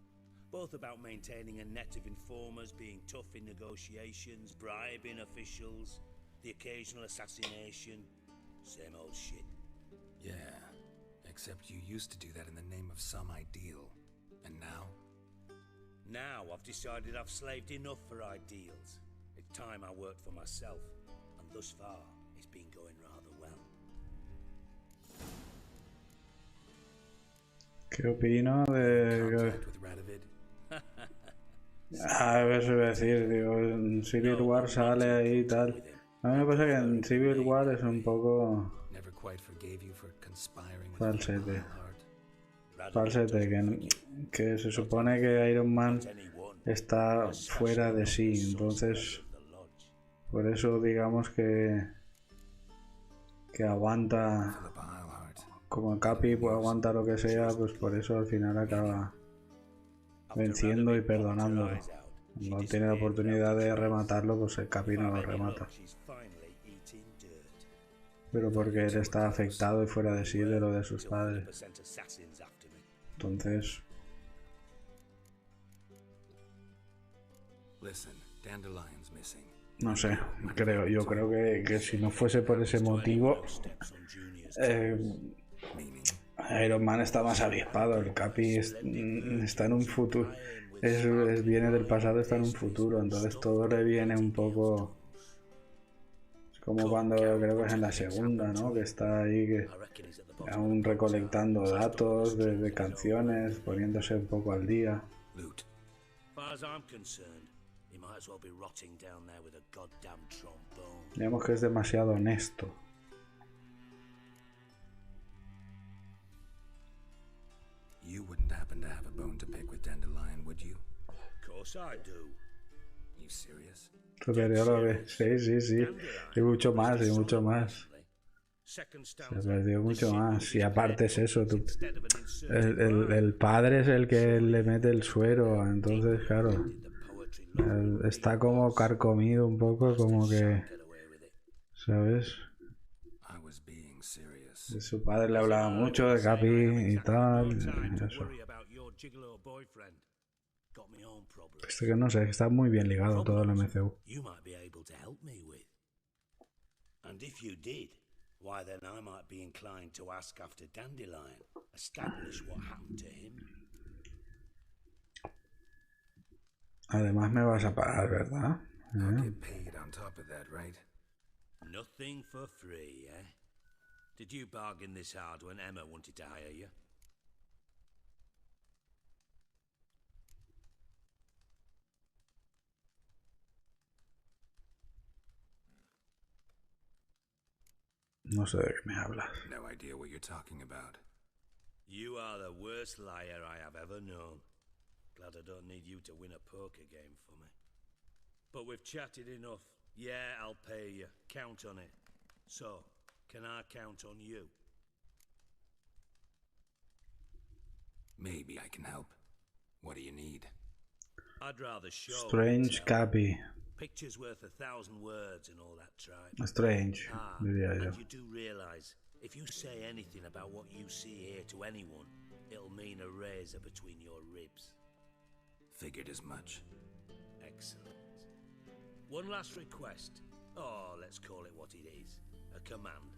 Both about maintaining a net of informers, being tough in negotiations, bribing officials, the occasional assassination. Same old shit. Yeah, except you used to do that in the name of some ideal. And now? Now I've decided I've slaved enough for ideals. It's time I worked for myself, and thus far, it's been going rather well. ¿Qué opino de...? A ver, se voy a decir, digo, en Civil War sale ahí y tal. A mí me pasa que en Civil War es un poco... falsete. Falsete, que se supone que Iron Man está fuera de sí, entonces... Por eso digamos que aguanta... Como Capi pues aguanta lo que sea, pues por eso al final acaba venciendo y perdonándolo. No tiene la oportunidad de rematarlo, pues el Capi no lo remata. pero porque él está afectado y fuera de sí de lo de sus padres. Entonces, no sé, yo creo que si no fuese por ese motivo, Iron Man está más avispado. El Capi está en un futuro, viene del pasado, está en un futuro, entonces todo le viene un poco. Es como cuando creo que es en la segunda, ¿no? Que está ahí aún recolectando datos de canciones, poniéndose un poco al día. Digamos que es demasiado honesto. You wouldn't happen to have a bone to pick with Dandelion, would you? Of course I do. You serious? Perdió lo que... Sí. Y mucho más, y mucho más. Se perdió mucho más. Y aparte es eso, el padre es el que le mete el suero, entonces claro, está como carcomido un poco, como que, ¿sabes? De su padre le hablaba mucho de Capi y tal, y eso. Este que no sé, está muy bien ligado todo el MCU. Why then I might be inclined to ask after Dandelion, establish what happened to him. Además me vas a pagar, ¿verdad? I'll get paid on top of that, right? Nothing for free, eh? Did you bargain this hard when Emma wanted to hire you? No sé de qué me hablas. No idea what you're talking about. You are the worst liar I have ever known. Glad I don't need you to win a poker game for me. But we've chatted enough. Yeah, I'll pay you. Count on it. So, can I count on you? Maybe I can help. What do you need? I'd rather show Strange Capi. Pictures worth 1,000 words and all that tribe. Strange, diría yo. And you do realize, if you say anything about what you see here to anyone, it'll mean a razor between your ribs. Figured as much. Excellent. One last request. Oh, let's call it what it is. A command.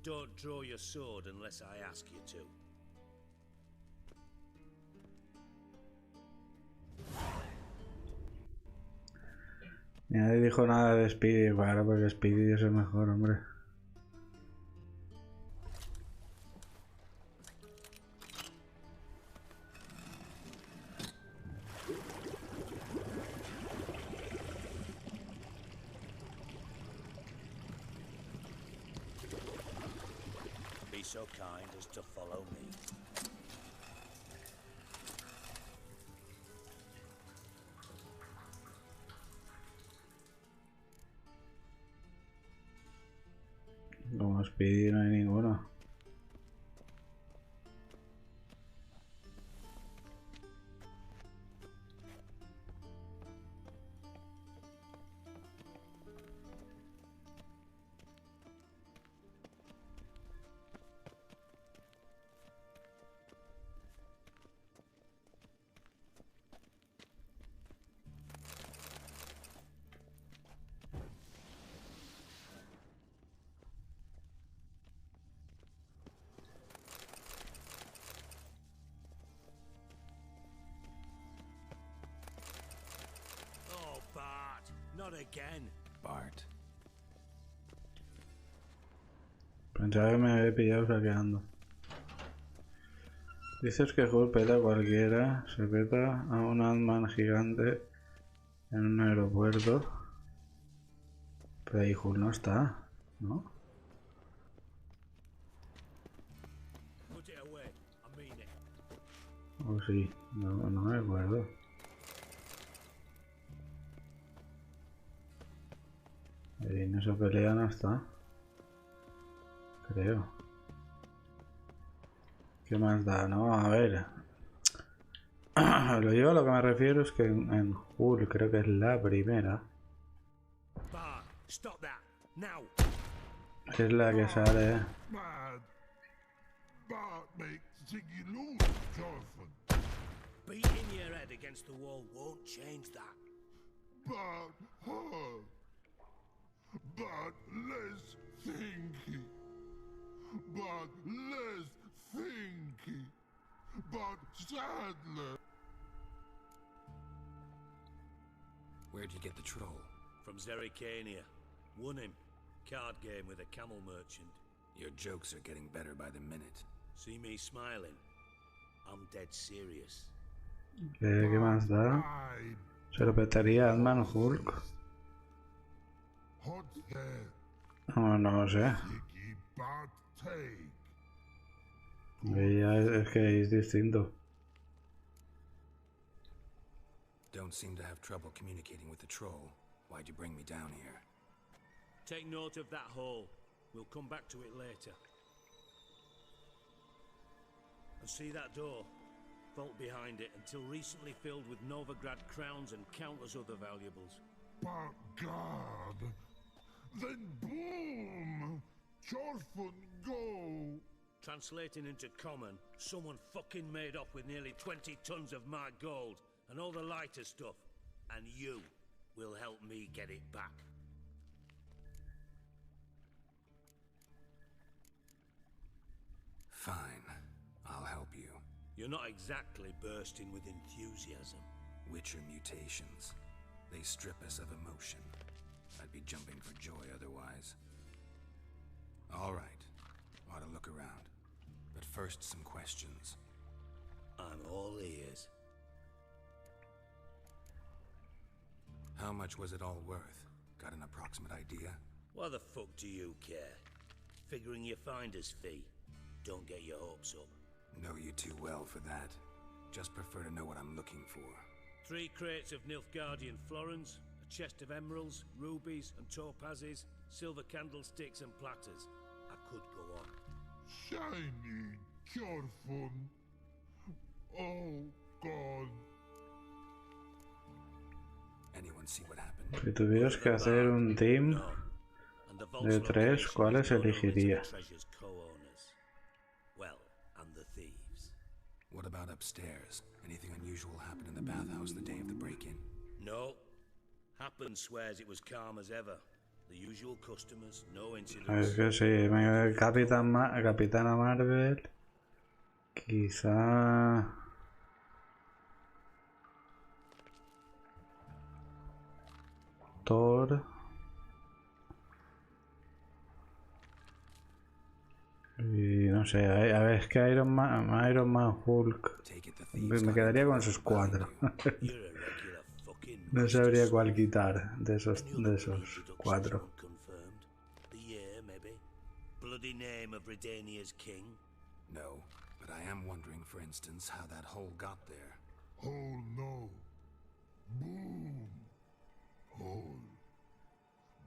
Don't draw your sword unless I ask you to. Nadie dijo nada de Speedy, claro, porque Speedy es el mejor, hombre. Be so kind as to follow me. Como Speedy no hay ninguno. Not again. Bart. Pensaba que me había pillado saqueando. Dices que Hulk peta a cualquiera, se peta a un Ant-Man gigante en un aeropuerto. Pero ahí Hulk no está, ¿no? Oh sí, no me acuerdo. En esa pelea no está. Creo. ¿Qué más da? No, a ver. A lo que me refiero es que en Hulk creo que es la primera. Es la que sale. Bad. Bad make Ziggy lose, Jorfin. Beating your head against the wall won't change that. Bad hurt. Bad less thinky. Bad less thinky. Bad sadler. Where'd you get the troll? From Zerrikania. Won him. Card game with a camel merchant. Your jokes are getting better by the minute. See me smiling? I'm dead serious. ¿Qué más da? ¿Se lo petaría Ant-Man Hulk? Hot head. No, no lo sé. Ziggy bad take. Es que es distinto. Don't seem to have trouble communicating with the troll. Why'd you bring me down here? Take note of that hole. We'll come back to it later. And see that door? Vault behind it, until recently filled with Novigrad crowns and countless other valuables. By God! Then boom! Jorfin go! Translating into common, someone fucking made off with nearly 20 tons of my gold and all the lighter stuff. And you will help me get it back. Fine. I'll help you. You're not exactly bursting with enthusiasm. Witcher mutations. They strip us of emotion. I'd be jumping for joy otherwise. All right. Ought to look around. But first, some questions. I'm all ears. How much was it all worth? Got an approximate idea? Why the fuck do you care? Figuring your finder's fee. Don't get your hopes up. Know you too well for that. Just prefer to know what I'm looking for. 3 crates of Nilfgaardian florins, a chest of emeralds, rubies and topazes, silver candlesticks and platters. I could go on. Shiny Jorfin. Oh, God. Anyone see what happened? Si tuvieras que hacer un team de 3, ¿cuáles elegiría? Well, and the thieves. What about upstairs? Anything unusual happen in the bathhouse the day of the break-in? No. Happen swears it was calm as ever. The usual customers, no Es incidents. que sí, Capitana Marvel. Quizá. Thor. Y no sé, a ver, es que Iron Man, Hulk. Me quedaría con esos 4. No sabría cuál quitar de esos 4. The year, maybe. Bloody name of Redania's king. No, but I am wondering, for instance, how that hole got there. Oh no. Boom. Hole.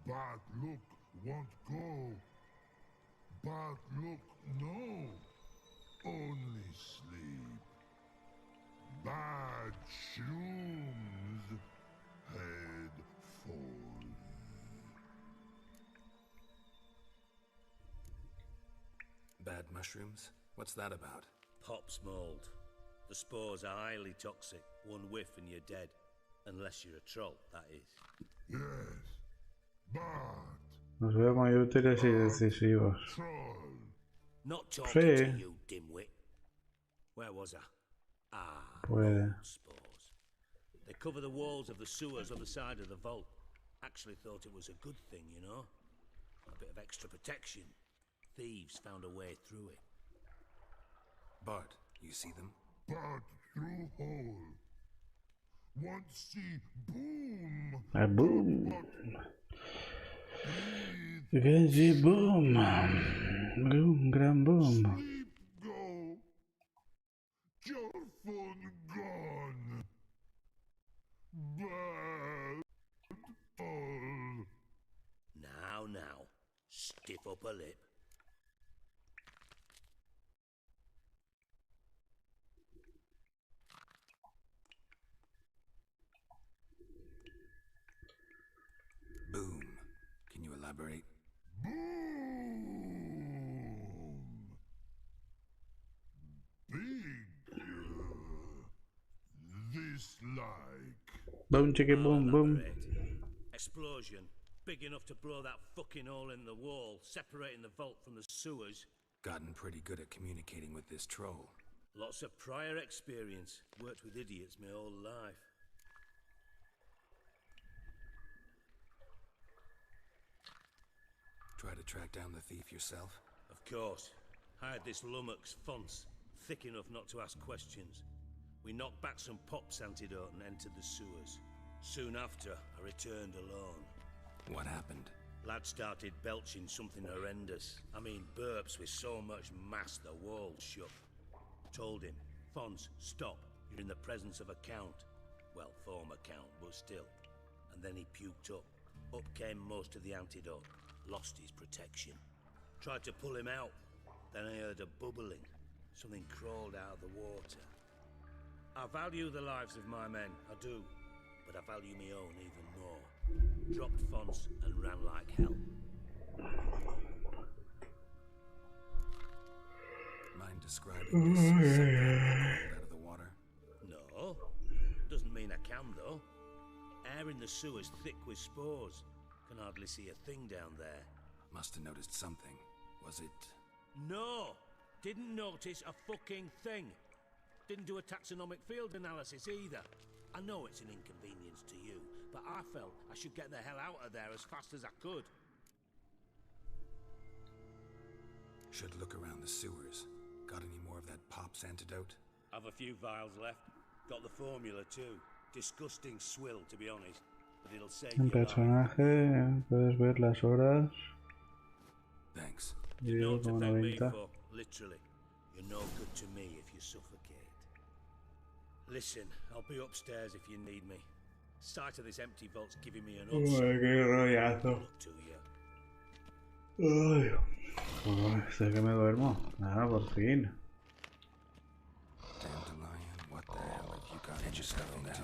Bad look won't go. Bad look no. Only sleep. Bad shoes. Head falls. Bad mushrooms? What's that about? Pop's mold. The spores are highly toxic. One whiff and you're dead. Unless you're a troll, that is. Yes. Bad. Los veo muy útiles y decisivos. Not talking to you, dimwit. Where was I? Ah, Puede. spores. They cover the walls of the sewers on the side of the vault. Actually thought it was a good thing, you know? A bit of extra protection. Thieves found a way through it. Bart, you see them? Bad through hole. Want see boom. A boom. You can see boom. Boom, gran boom. Sleep go. Your phone gone. Bad. All. Now. Stiff up a lip. Boom. Can you elaborate? Boom. this like? Boom, chicken, boom, boom. Explosion. Big enough to blow that fucking hole in the wall, separating the vault from the sewers. Gotten pretty good at communicating with this troll. Lots of prior experience. Worked with idiots my whole life. Try to track down the thief yourself? Of course. Hired this lummox Fonce, thick enough not to ask questions. We knocked back some pop's antidote and entered the sewers. Soon after, I returned alone. What happened? Lad started belching something horrendous. I mean, burps with so much mass the walls shook. Told him, Fonce, stop. You're in the presence of a count. Well, former count, but still. And then he puked up. Up came most of the antidote. Lost his protection. Tried to pull him out. Then I heard a bubbling. Something crawled out of the water. I value the lives of my men, I do. But I value my own even more. Dropped Fonce and ran like hell. Mind describing this something out of the water? No. Doesn't mean I can, though. Air in the sewer's thick with spores. Can hardly see a thing down there. Must have noticed something. Was it... No! Didn't notice a fucking thing. Didn't do a taxonomic field analysis either. I know it's an inconvenience to you, but I felt I should get the hell out of there as fast as I could. Should look around the sewers. Got any more of that pop's antidote? I've a few vials left. Got the formula too. Disgusting swill, to be honest. But it'll save En your life. personaje puedes ver las horas. Thanks. You know Llevo to como thank me 90. for, literally. You're no good to me if you suffocate. Listen, I'll be upstairs if you need me. Sight of this empty vault's giving me an Uy, upset. qué rollazo. Look to you. Ay, joder, sé que me duermo. Nada, por fin. Dandelion, what the hell have you got yourself into?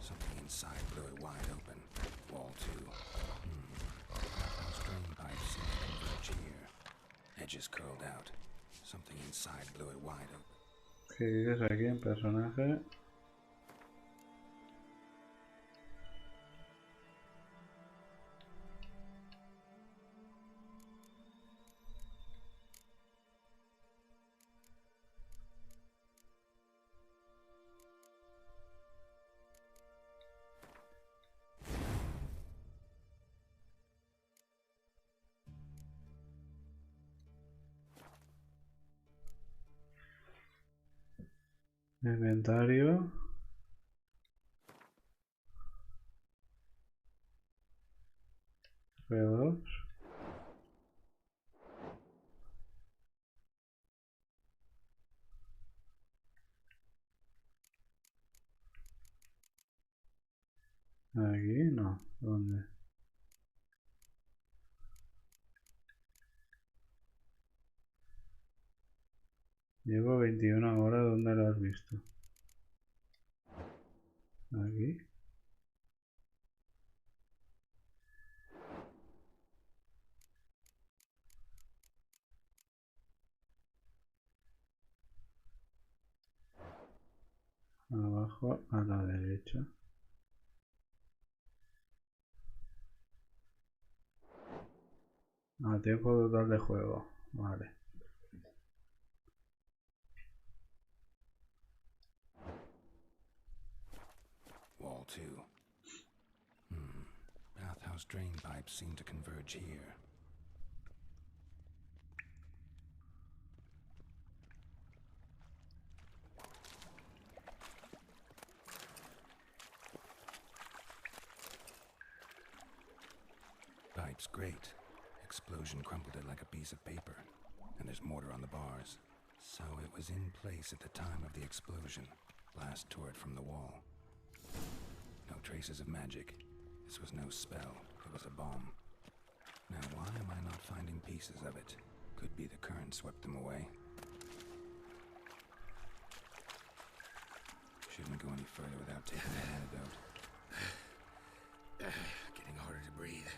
Something inside blew it wide open. Wall 2. Those drain pipes seem to converge here. Edges curled out. Something inside blew it wide open. ¿Qué dices aquí en personaje? Inventario. F2. Aquí no. ¿Dónde? Llevo 21 horas. ¿Dónde lo has visto? Aquí. Abajo a la derecha. Tiempo total de juego. Vale. Wall 2. Bathhouse drain pipes seem to converge here. Pipe's great. Explosion crumpled it like a piece of paper. And there's mortar on the bars. So it was in place at the time of the explosion. Blast tore it from the wall. No traces of magic. This was no spell. It was a bomb. Now why am I not finding pieces of it? Could be the current swept them away. Shouldn't go any further without taking the antidote. Getting harder to breathe.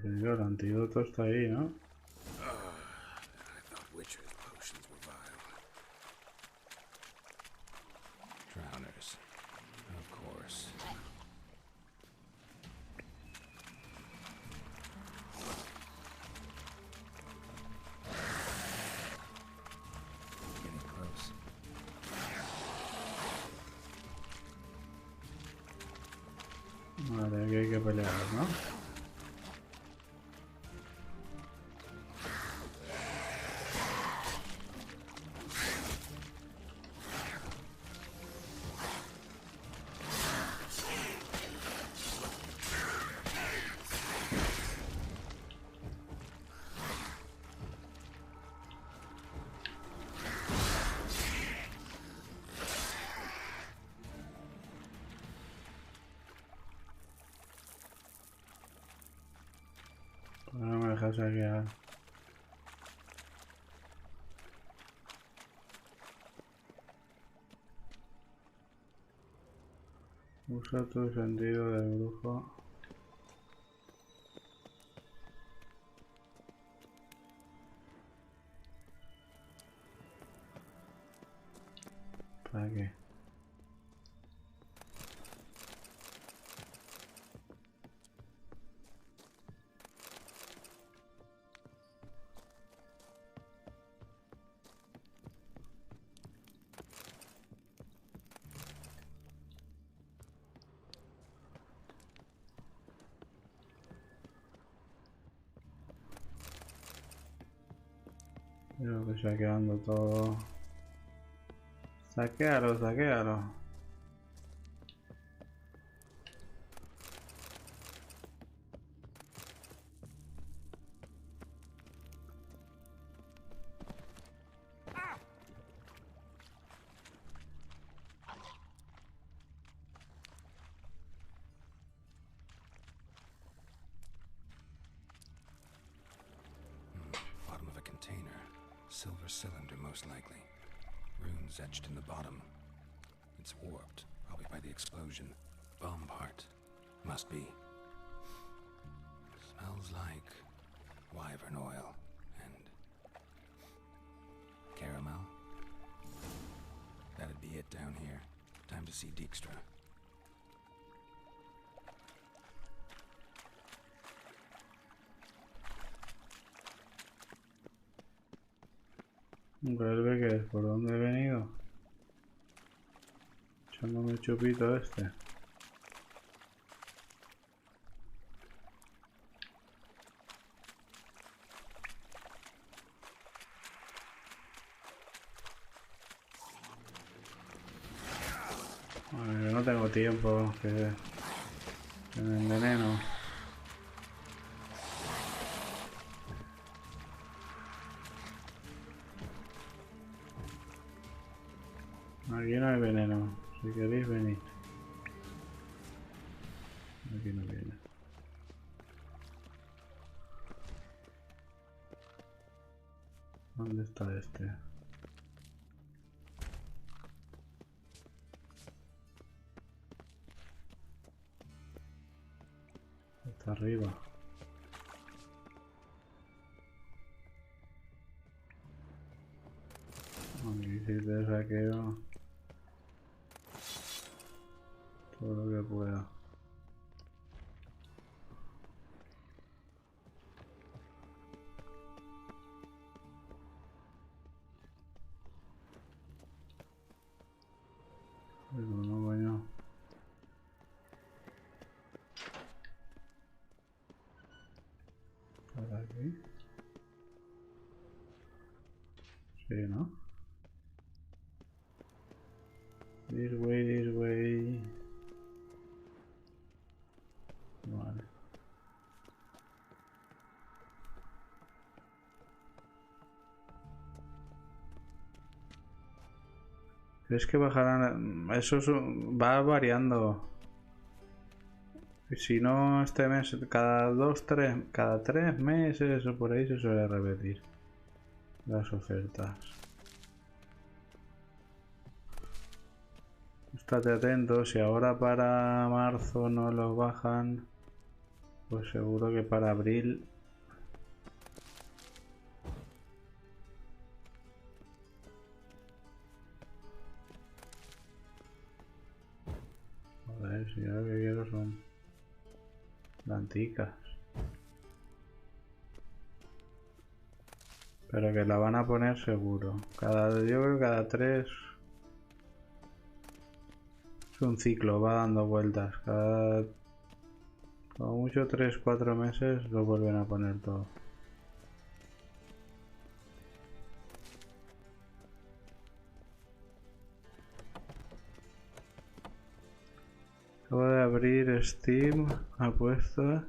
Pero el antídoto está ahí, ¿no? I thought witchers' potions were vile. Drowners, of course. Getting close. Vale, aquí hay que pelear, ¿no? No me dejas saquear. Usa tu sentido de brujo. ¿Para qué? Creo que está quedando todo. Saquéalo, saquéalo. Bottom of a container. Silver cylinder, most likely. Runes etched in the bottom. It's warped, probably by the explosion. Bomb part. Must be. Smells like wyvern oil and caramel. That'd be it down here. Time to see Dijkstra. Vuelve, que es por dónde he venido. Echándome el chupito este. Bueno, yo no tengo tiempo, que me enveneno. Aquí no hay veneno, si queréis venir. Aquí no viene. ¿Dónde está este? Está arriba. Aquí sí te saqueo todo lo que pueda. Pero no, coño. ¿Por aquí? Sí, ¿no? This way, this way. Vale. Es que bajarán. Eso va variando. Si no, este mes, cada 3 meses o por ahí se suele repetir las ofertas. Estate atento, si ahora para marzo no los bajan, Pues seguro que para abril... Joder, si yo lo que quiero son planticas. Pero que la van a poner seguro. Yo creo que cada 3... Es un ciclo, va dando vueltas. Como mucho 3-4 meses lo vuelven a poner todo. Acabo de abrir Steam, apuestas.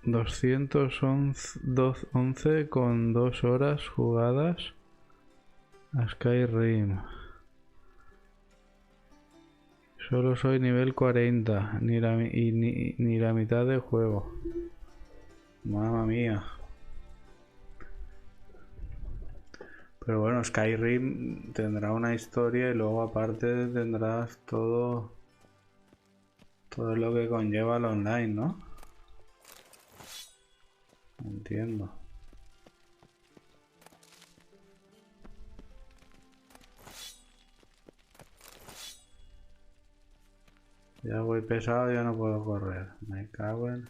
$211 con 2 horas jugadas a Skyrim. Solo soy nivel 40, ni la mitad del juego. Mamma mía. Pero bueno, Skyrim tendrá una historia y luego aparte tendrás todo lo que conlleva el online, ¿no? Entiendo. Ya voy pesado, ya no puedo correr. Me cago en...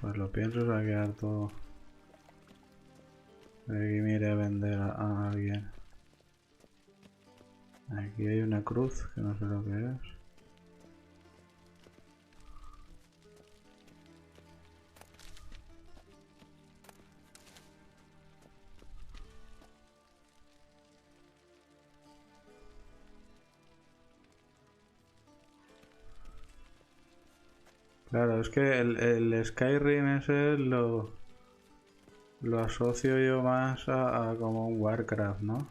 Pues lo pienso saquear todo. Aquí me iré a vender a alguien. Aquí hay una cruz que no sé lo que es. Claro, es que el Skyrim ese lo asocio yo más a como un Warcraft, ¿no?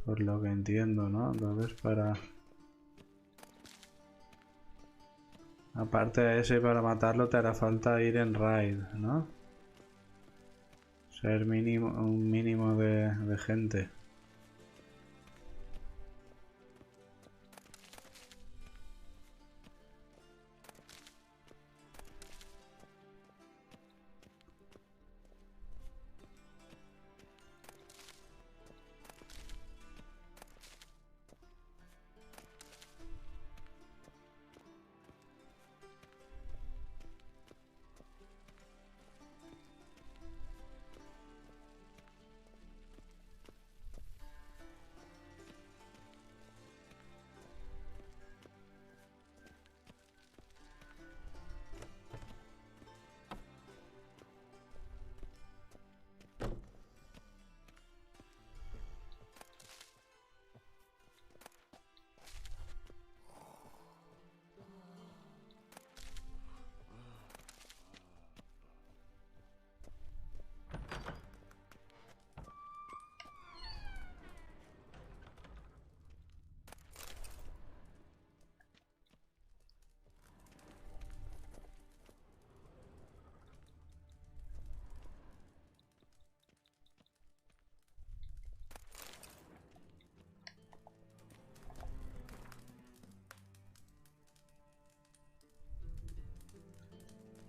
Por lo que entiendo, ¿no? Entonces aparte de ese, para matarlo te hará falta ir en raid, ¿no? Ser un mínimo de gente.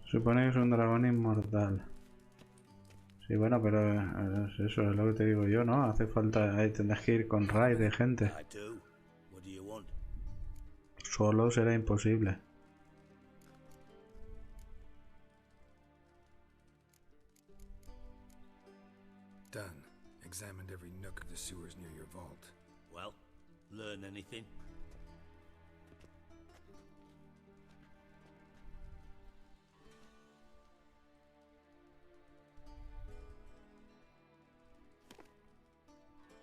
Supone que es un dragón inmortal. Sí, bueno, pero es eso es lo que te digo yo, ¿no? Hace falta, ahí tendrás que ir con raid de gente. Solo será imposible. Done. Examined every nook of the sewers near your vault. Well, learn anything?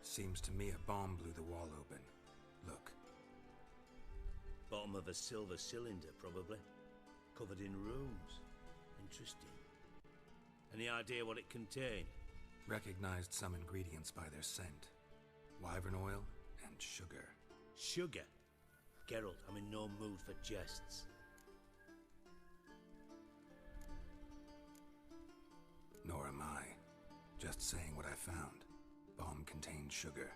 Seems to me a bomb blew the wall open. Look. Bottom of a silver cylinder, probably. Covered in runes. Interesting. Any idea what it contained? Recognized some ingredients by their scent. Wyvern oil and sugar. Sugar? Geralt, I'm in no mood for jests. Nor am I. Just saying what I found. Bomb contained sugar.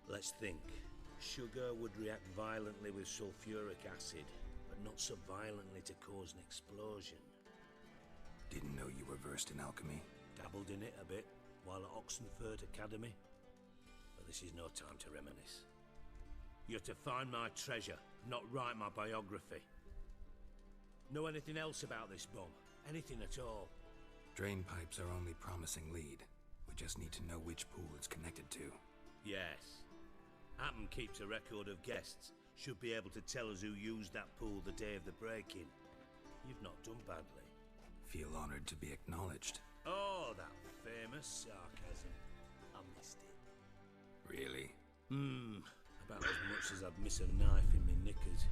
Let's think. Sugar would react violently with sulfuric acid, but not so violently to cause an explosion. Didn't know you were versed in alchemy. Dabbled in it a bit while at Oxenford Academy. But this is no time to reminisce. You're to find my treasure, not write my biography. Know anything else about this bomb? Anything at all? Drain pipes are only promising lead. We just need to know which pool it's connected to. Yes. Hammond keeps a record of guests. Should be able to tell us who used that pool the day of the break-in. You've not done badly. Feel honored to be acknowledged. Oh, that famous sarcasm. I missed it. Really? About as much as I'd miss a knife in my knickers.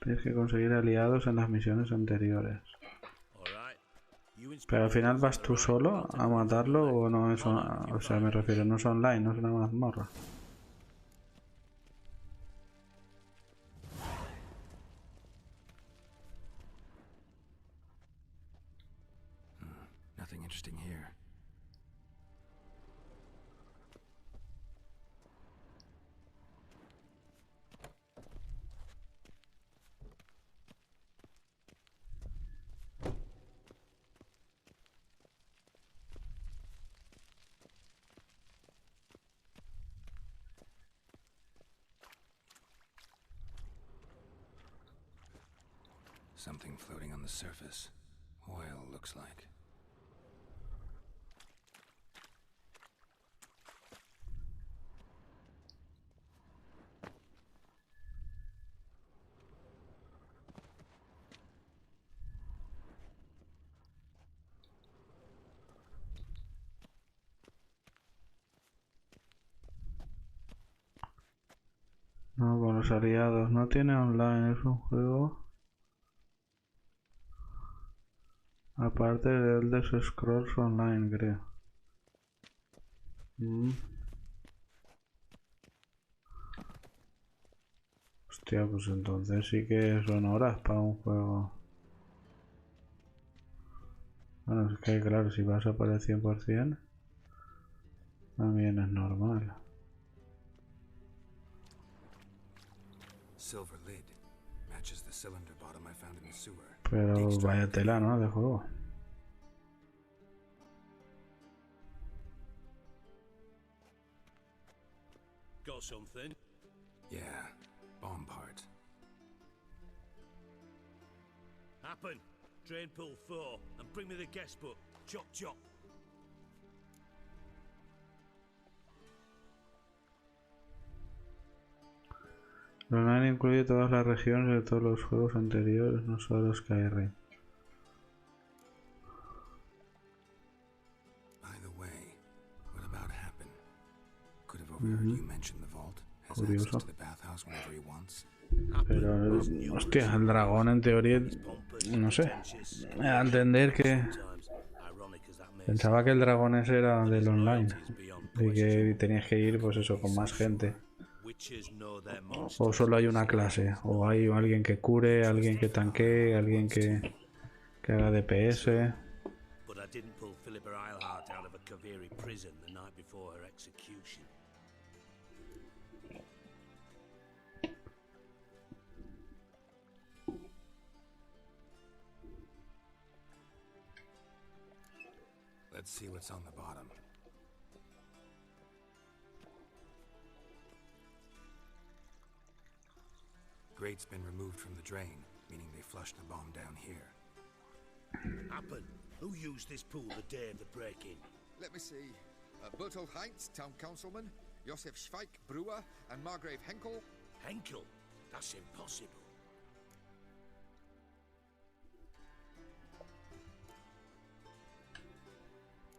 Tienes que conseguir aliados en las misiones anteriores. Pero al final vas tú solo a matarlo o no es una... O sea, me refiero, no es online, no es una mazmorra. Nothing interesting here. Something floating on the surface. Oil, looks like. No, con los aliados. No tiene online, es un juego... Aparte de Elder Scrolls Online, creo. Hostia, pues entonces sí que son horas para un juego. Bueno, es que claro, si vas a por el 100%, también es normal. Silver lid. Matches the cylinder bottom I found in the sewer. Pero vaya tela, ¿no? De juego. Got something? Yeah, bomb part. Happen. Drain pool 4 and bring me the guest book. Chop chop. El online incluye todas las regiones de todos los juegos anteriores, no solo Skyrim. By the way, what about Happen? Could have overheard you mention the vault. Has Curioso. access to the bathhouse whenever he wants. Pero, hostia, el dragón en teoría, no sé, a entender que... Pensaba que el dragón ese era del online y que tenías que ir, pues eso, con más gente. O solo hay una clase, o hay alguien que cure, alguien que tanquee, alguien que haga DPS. But I didn't pull Philippa Eilhart out of a Kaviri prison the night before her execution. Let's see what's on the bottom. Grate's been removed from the drain, meaning they flushed the bomb down here. Happen. Who used this pool the day of the break-in? Let me see. Bertold Heinz, town councilman, Josef Schweik, brewer, and Margrave Henkel. Henkel? That's impossible.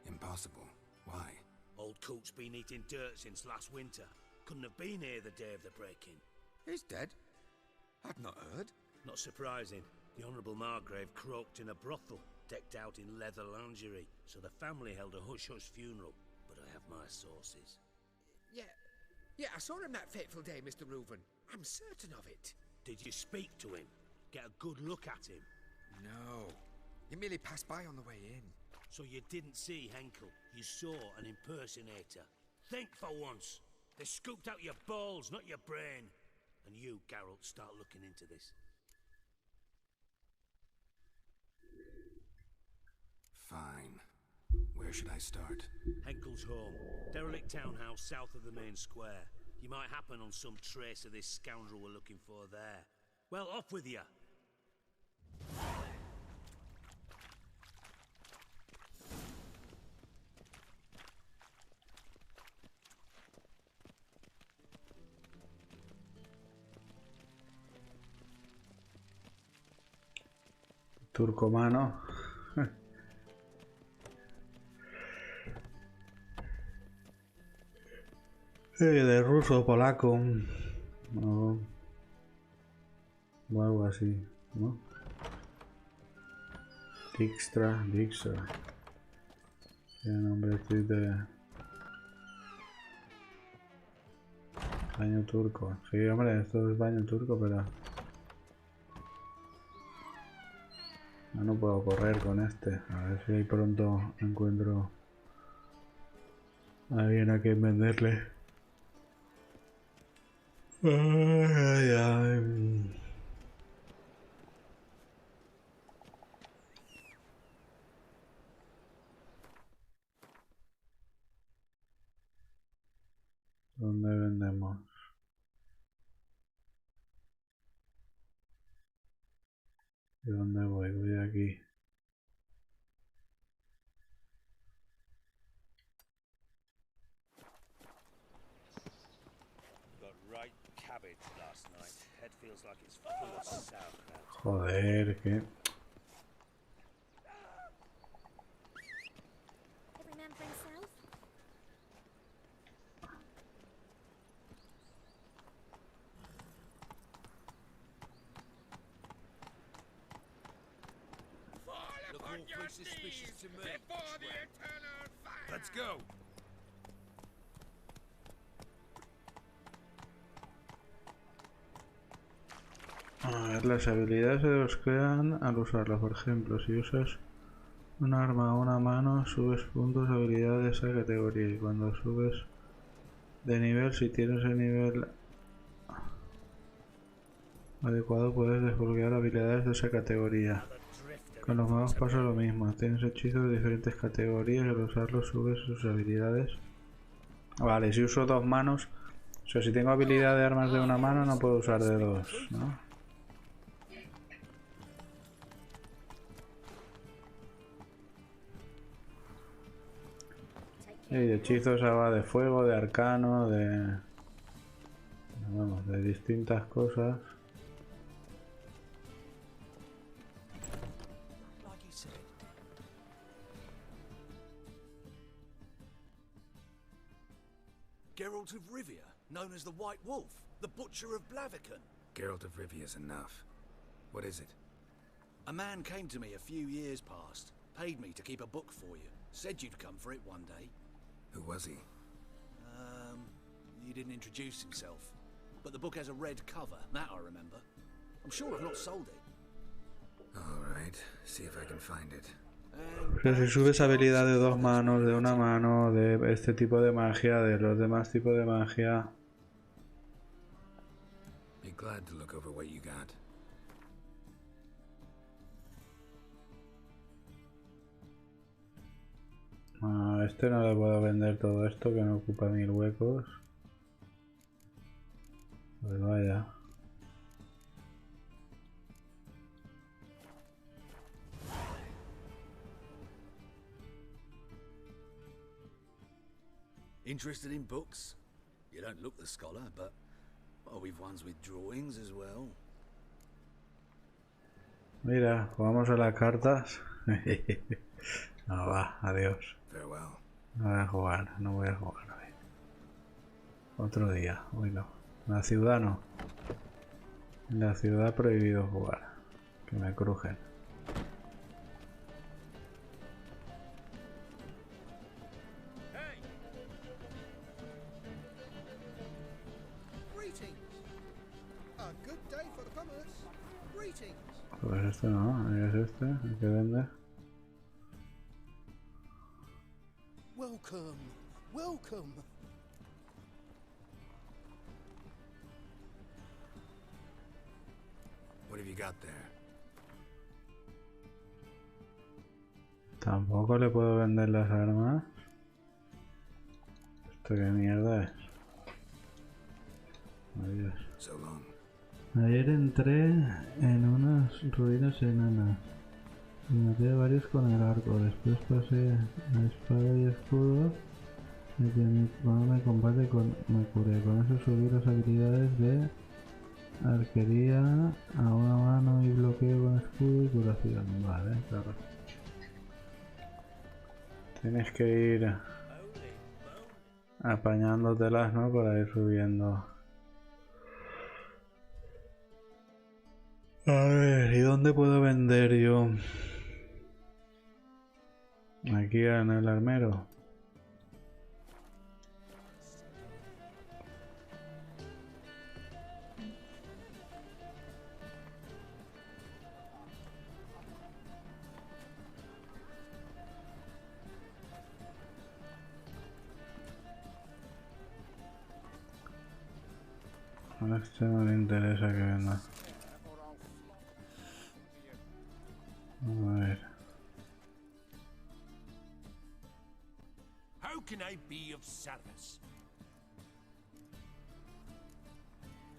Impossible. Why? Old Coot's been eating dirt since last winter. Couldn't have been here the day of the break-in. He's dead? I've not heard. Not surprising. The Honourable Margrave croaked in a brothel, decked out in leather lingerie, so the family held a hush-hush funeral. But I have my sources. Yeah, I saw him that fateful day, Mr. Reuven. I'm certain of it. Did you speak to him? Get a good look at him? No. He merely passed by on the way in. So you didn't see Henkel. You saw an impersonator. Think for once. They scooped out your balls, not your brain. And you, Geralt, start looking into this. Fine. Where should I start? Henkel's home. Derelict townhouse south of the main square. You might happen on some trace of this scoundrel we're looking for there. Well, off with you. Turcomano. De ruso, polaco. No. O algo así, ¿no? Dijkstra. Tiene nombre de baño turco. Sí, hombre, esto es baño turco, pero no puedo correr con este. A ver si ahí pronto encuentro a alguien a quien venderle. Ay. ¿Dónde vendemos? ¿Y dónde voy? Voy aquí. Got right cabbage last night. Head feels like it's full of sauerkraut. Joder, que... Every man for himself? Look awfully suspicious to me. Before the eternal fire. Let's go. A ver, las habilidades se desbloquean al usarlas. Por ejemplo, si usas un arma a una mano, subes puntos de habilidad de esa categoría. Y cuando subes de nivel, si tienes el nivel adecuado, puedes desbloquear habilidades de esa categoría. Con los magos pasa lo mismo. Tienes hechizos de diferentes categorías y al usarlos subes sus habilidades. Vale, si uso dos manos, o sea, si tengo habilidad de armas de una mano, no puedo usar de dos, ¿no? Y de hechizos va de fuego, de arcano, de... vamos, de distintas cosas. Geralt of Rivia, known as the White Wolf, the Butcher of Blaviken. Geralt of Rivia is enough. What is it? A man came to me a few years past, paid me to keep a book for you, said you'd come for it one day. Who was he? He didn't introduce himself, but the book has a red cover, that I remember. I'm sure I've not sold it. Alright, see if I can find it. O sea, si subes habilidad de dos manos, de una mano, de este tipo de magia, de los demás tipos de magia... Be glad to look over what you got. A este no le puedo vender todo esto que no ocupa 1000 huecos. Pues vaya. Interested in books? You don't look the scholar, but well, we've ones with drawings as well. Mira, jugamos a las cartas. No va, adiós. Farewell. No voy a jugar, no voy a jugar hoy. Otro día, hoy no. En la ciudad no. En la ciudad prohibido jugar. Que me crujen. Pues este no, es este, el que vende. Welcome, welcome. What have you got there? Tampoco le puedo vender las armas. ¿Esto qué mierda es? Adiós. So long. Ayer entré en unas ruinas enanas y maté a varios con el arco. Después pasé a espada y escudo y mi mano me combate me curé. Con eso subí las habilidades de arquería a una mano y bloqueo con escudo y curación. Vale, claro. Tienes que ir apañándotelas, ¿no? Para ir subiendo. A ver, ¿y dónde puedo vender yo? Aquí en el armero. A este no le interesa que venda. A ver. How can I be of service?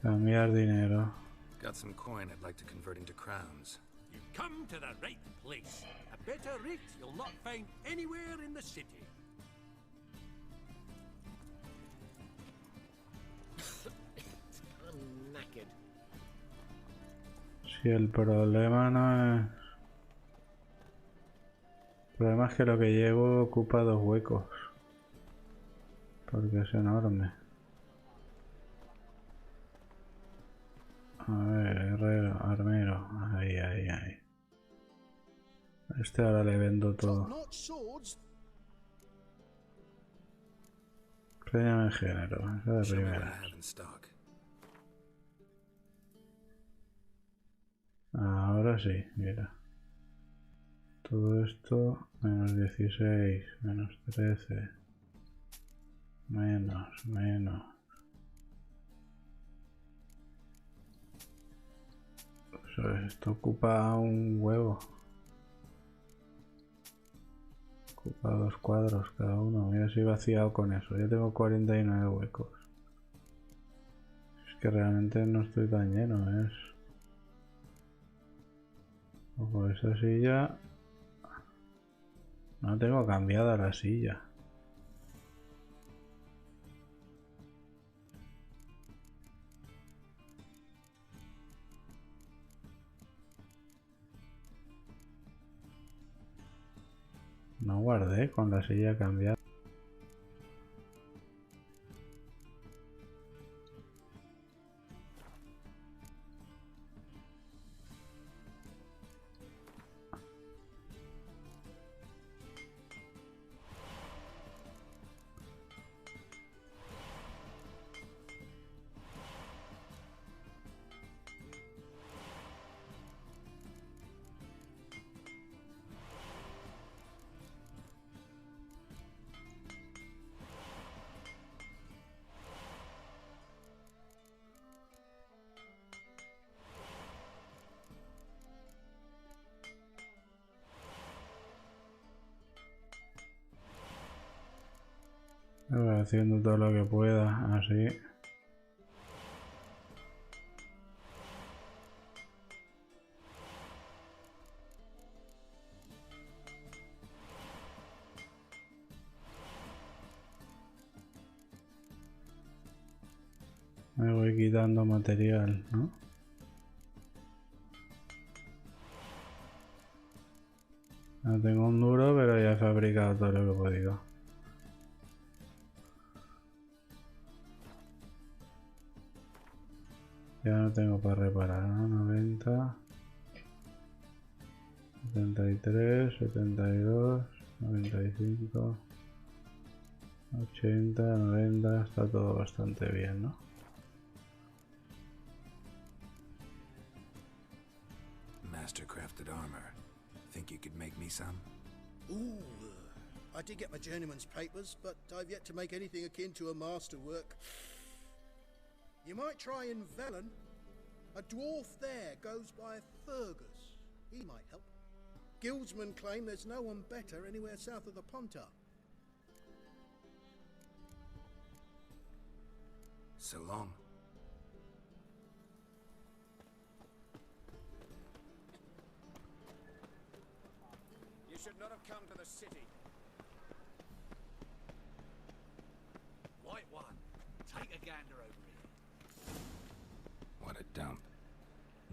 Cambiar dinero. Got some coin I'd like to convert into crowns. You've come to the right place. A better rate you'll not find anywhere in the city. I'm knackered. Si el problema no es... El problema es que lo que llevo ocupa 2 huecos. Porque es enorme. A ver, herrero, armero. Ahí. A este ahora le vendo todo. Enséñame género, eso de primera. Ahora sí, mira. Todo esto, menos 16, menos 13. Menos. Esto ocupa un huevo. Ocupa 2 cuadros cada uno. Mira si he vaciado con eso. Ya tengo 49 huecos. Es que realmente no estoy tan lleno, es... Ojo, esa silla... No tengo cambiada la silla. No guardé con la silla cambiada. Voy haciendo todo lo que pueda, así. Me voy quitando material, ¿no? No tengo un duro, pero ya he fabricado todo lo que he podido. Ya no tengo para reparar, ¿no? 90, 73, 72, 95, 80, 90, está todo bastante bien, ¿no? Mastercrafted armor. Think you could make me some? Ooh, I did get my journeyman's papers, but I've yet to make anything akin to a masterwork. You might try in Velen. A dwarf there goes by Fergus. He might help. Guildsmen claim there's no one better anywhere south of the Pontar. So long. You should not have come to the city. White one, take a gander over here. What a dump.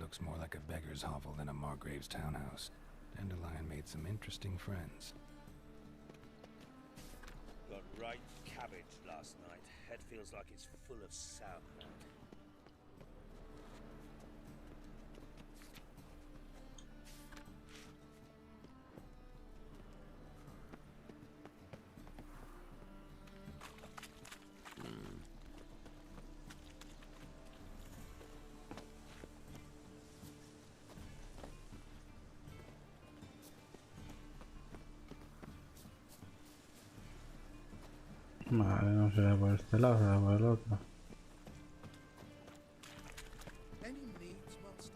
Looks more like a beggar's hovel than a Margrave's townhouse. Dandelion made some interesting friends. Got right cabbage last night. Head feels like it's full of sauerkraut. Vale, no será por este lado, será por el otro. Any needs, master?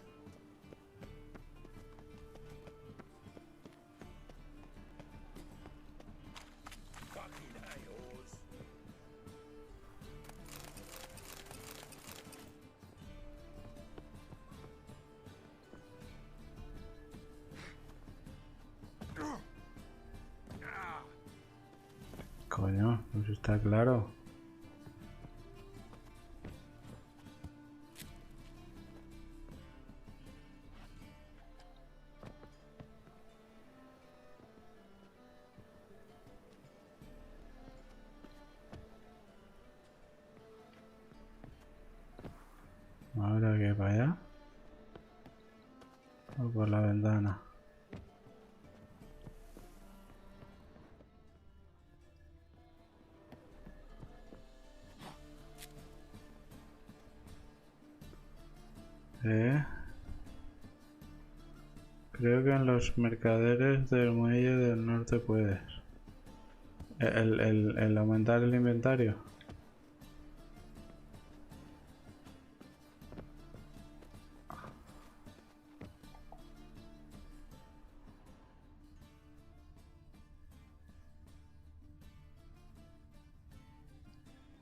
Fucking A-Oars. Coño, pues está claro. Ahora que para allá. O por la ventana. Creo que en los mercaderes del muelle del norte puedes. El aumentar el inventario.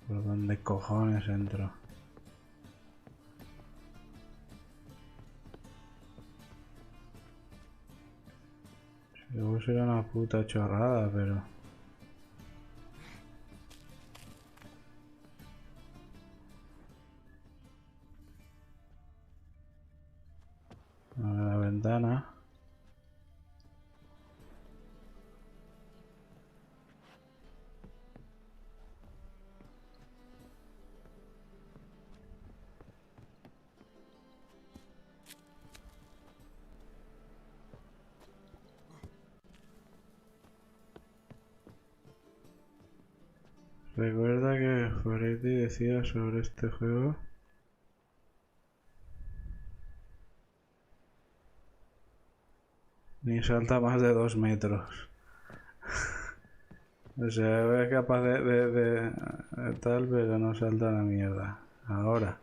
¿Por dónde cojones entro? Luego será una puta chorrada, pero... A la ventana. Recuerda que Foretti decía sobre este juego ni salta más de 2 metros. O sea, es capaz de tal, pero no salta la mierda. Ahora.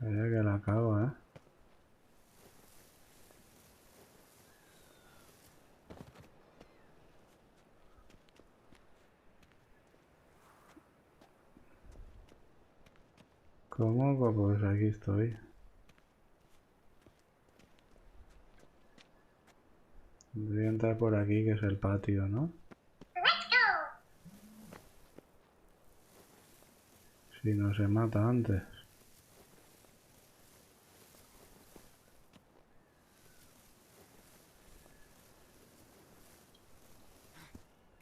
Vaya que la cago, ¿eh? ¿Cómo? Pues aquí estoy. Voy a entrar por aquí, que es el patio, ¿no? Si no se mata antes.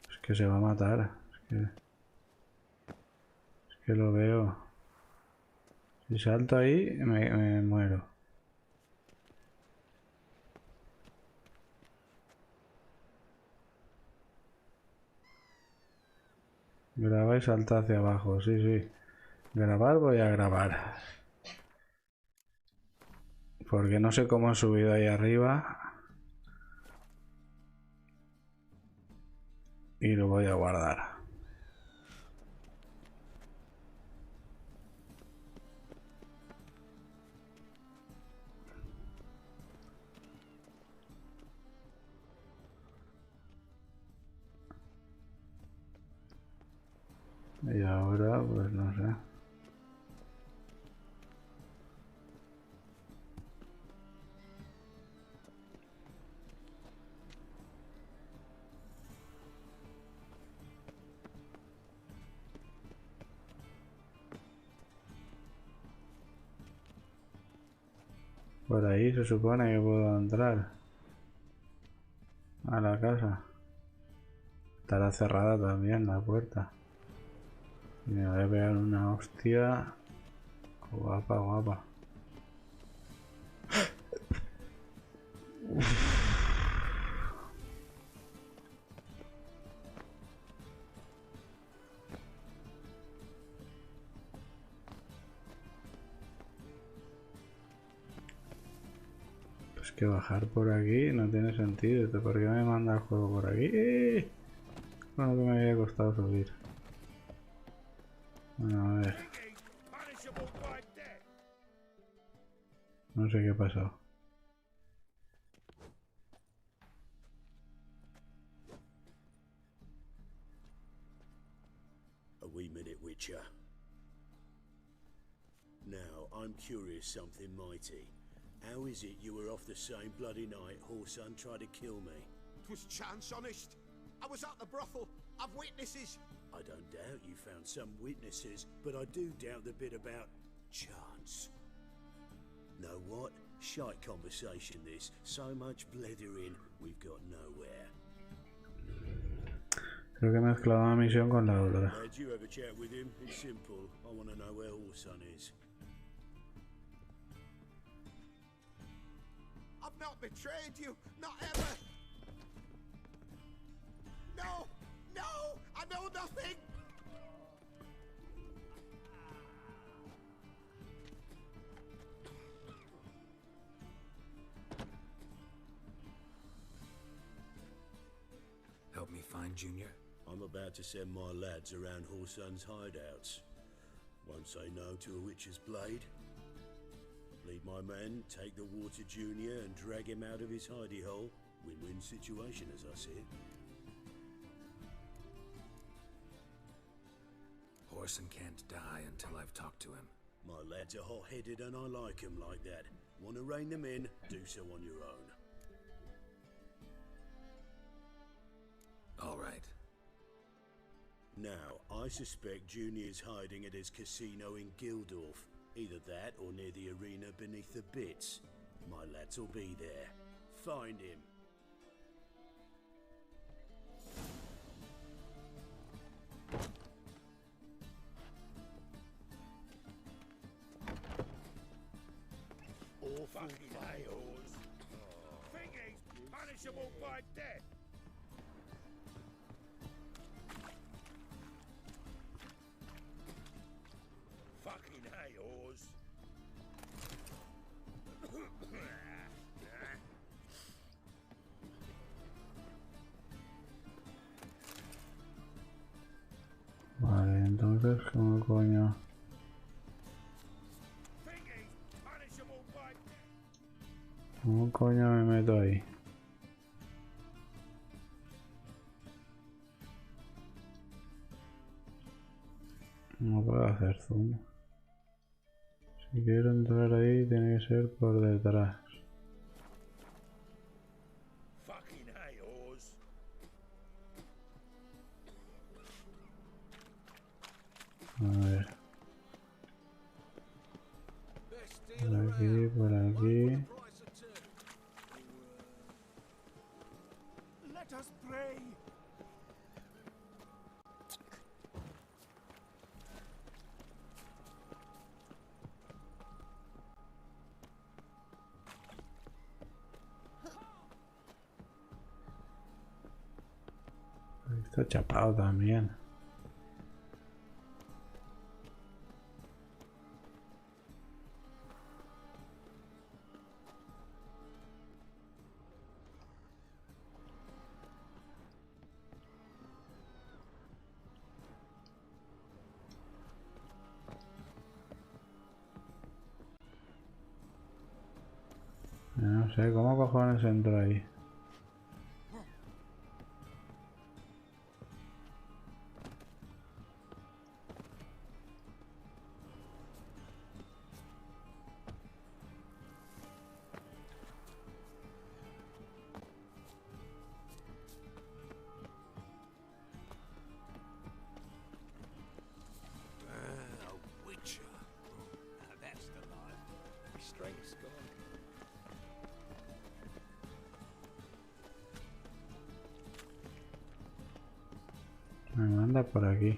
Es que se va a matar. Es que lo veo. Si salto ahí, me muero. Graba y salta hacia abajo, sí, sí. Grabar voy a grabar. Porque no sé cómo he subido ahí arriba. Y lo voy a guardar. Y ahora, pues no sé. Por ahí se supone que puedo entrar a la casa. Estará cerrada también la puerta. Y me voy a pegar una hostia. Guapa, guapa. Pues que bajar por aquí no tiene sentido. ¿Por qué me manda el juego por aquí? Bueno, que me había costado subir. Bueno, a ver. No sé qué pasó. A wee minute, Witcher. Now, I'm curious something mighty. How is it you were off the same bloody night Whoreson tried to kill me? 'Twas chance, honest. I was at the brothel. I've witnesses. I don't doubt you found some witnesses, but I do doubt the bit about chance. Know what? Shite conversation this. So much blethering, we've got nowhere. Creo que he mezclado una misión con la otra. Glad you have a chat with him. It's simple. I want to know where Whoreson is. I've not betrayed you. Not ever. No! No! I know nothing! Help me find Junior? I'm about to send my lads around Whoreson's hideouts. Won't say no to a witch's blade. Lead my men, take the water Junior and drag him out of his hidey hole. Win-win situation as I see it. Whoreson can't die until I've talked to him. My lads are hot-headed and I like 'em like that. Want to rein them in? Do so on your own. All right. Now, I suspect Junior's hiding at his casino in Gildorf. Either that or near the arena beneath the bits. My lads will be there. Find him. Awful fails. Thingy's punishable by death. Fucking hayors. Vale, entonces, ¿cómo coño? ¿Cómo coño me meto ahí? No puedo hacer zoom. Si quiero entrar ahí, tiene que ser por detrás. Fucking A-O's. A ver. Por aquí, por aquí. Let us pray. Está chapado también. No sé, ¿cómo cojones entro ahí? A witcher. Now that's the life. Restraint's gone. Me manda por aquí.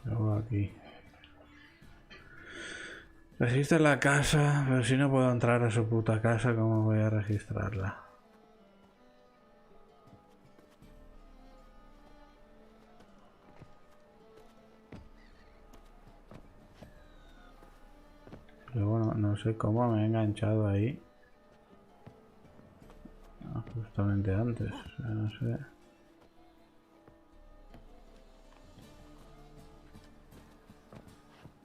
Luego aquí. Registra la casa, pero si no puedo entrar a su puta casa, ¿cómo voy a registrarla? Pero bueno, no sé cómo me he enganchado ahí. Ah, justamente antes, o sea, no sé.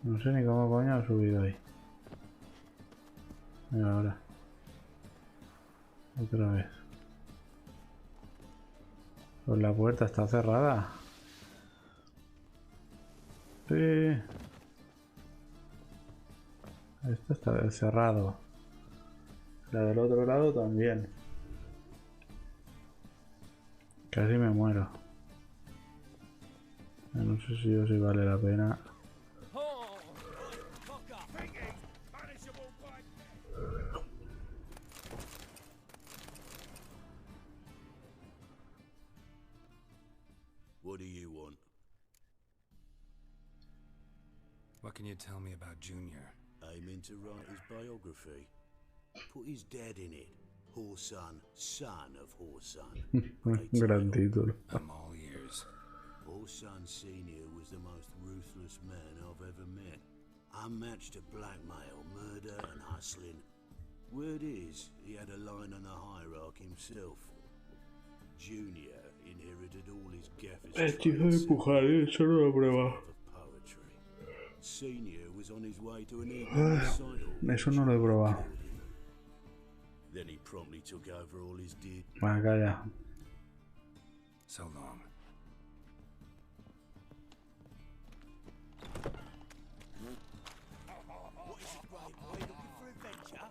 No sé ni cómo coño he subido ahí. Mira ahora. Otra vez. Pues la puerta está cerrada. Sí. Esto está cerrado. La del otro lado también. Casi me muero. No sé si vale la pena. What do you want? What can you tell me about Junior? Aiming to write his biography. Put his dad in it. Whoreson, son of Whoreson. Gran título. I'm all ears. Whoreson Sr. was the most ruthless man I've ever met. Unmatched at blackmail, murder and hustling. Word is, he had a line on the hierarchy himself. Junior inherited all his gaffer's Hechizo de empujar, eso no lo he probado. Senior was on his way to an evening recital. Eso no lo he probado. Then he promptly took over all his deed. Va, calla. So long. What is it, brave boy? Looking for adventure?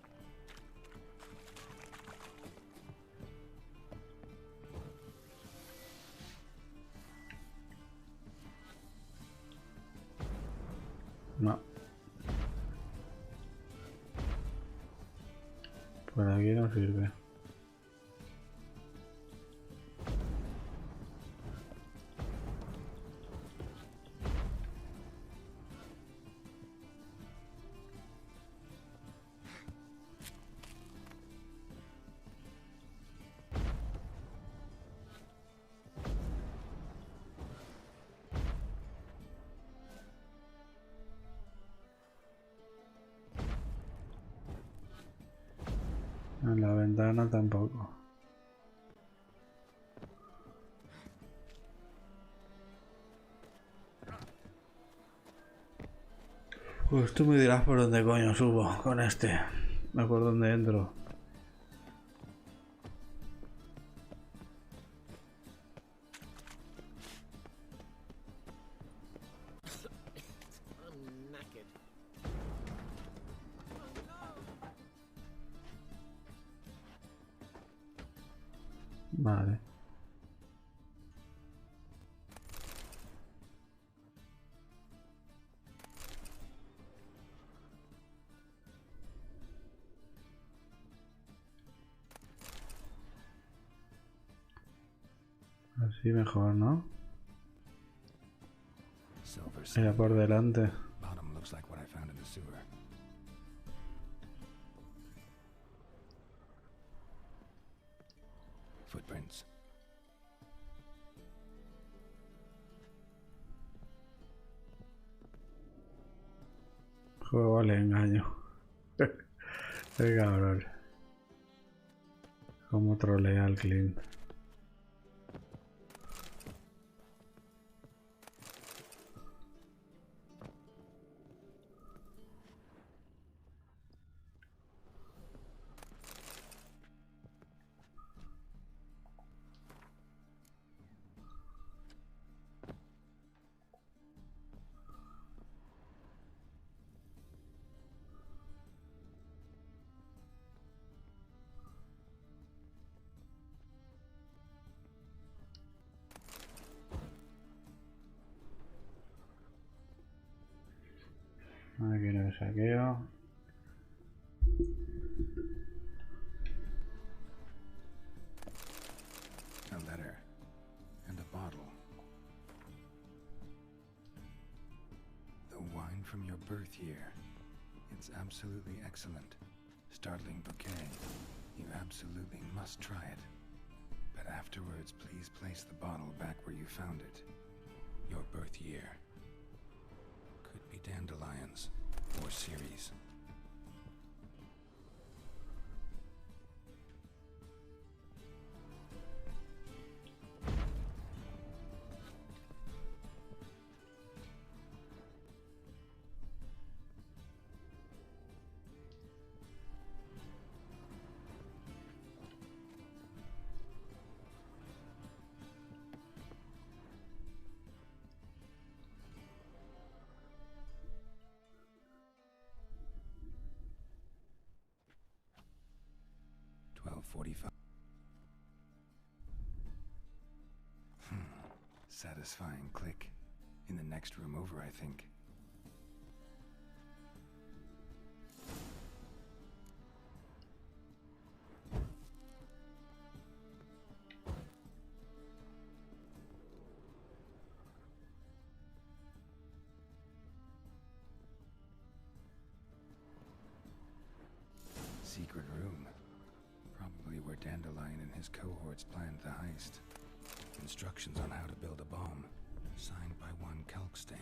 No. Por aquí no sirve. En la ventana tampoco. Pues tú me dirás por dónde coño subo con este. No por dónde entro. Vale. Así mejor, ¿no? Era por delante. Bottom looks like what I found in the sewer. Footprints. Juego al engaño. Qué cabrón. Cómo trolea al Clint. Aquí no saqueo. A letter and a bottle. The wine from your birth year. It's absolutely excellent. Startling bouquet. You absolutely must try it. But afterwards, please place the bottle back where you found it. Your birth year. Could be dandelions or Ceres. Satisfying click. In the next room over, I think. Secret room. Probably where Dandelion and his cohorts planned the heist. Instructions on how to build a bomb, signed by one Kalkstain.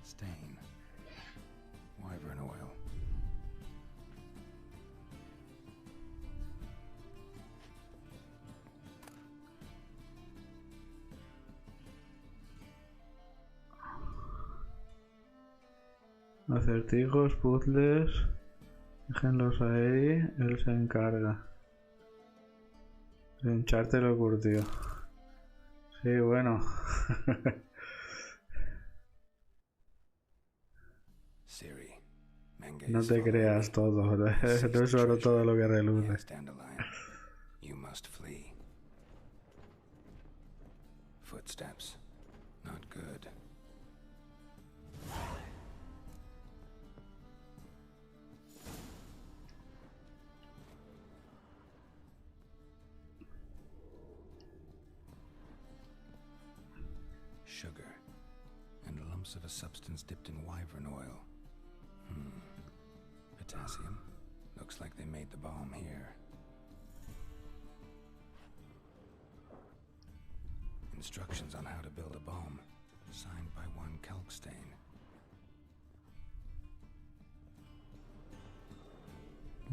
Stain. Wyvern oil. Acertijos, puzzles. Déjenlos ahí, él se encarga. Hincharte lo curtió. Sí, bueno. No te creas todo, no es solo todo lo que reluce. Yes, Dandelion. You must flee. Footsteps. Not good. Sugar. And lumps of a substance dipped in wyvern oil. Potassium. Looks like they made the bomb here. Instructions on how to build a bomb. Signed by one Kalkstain.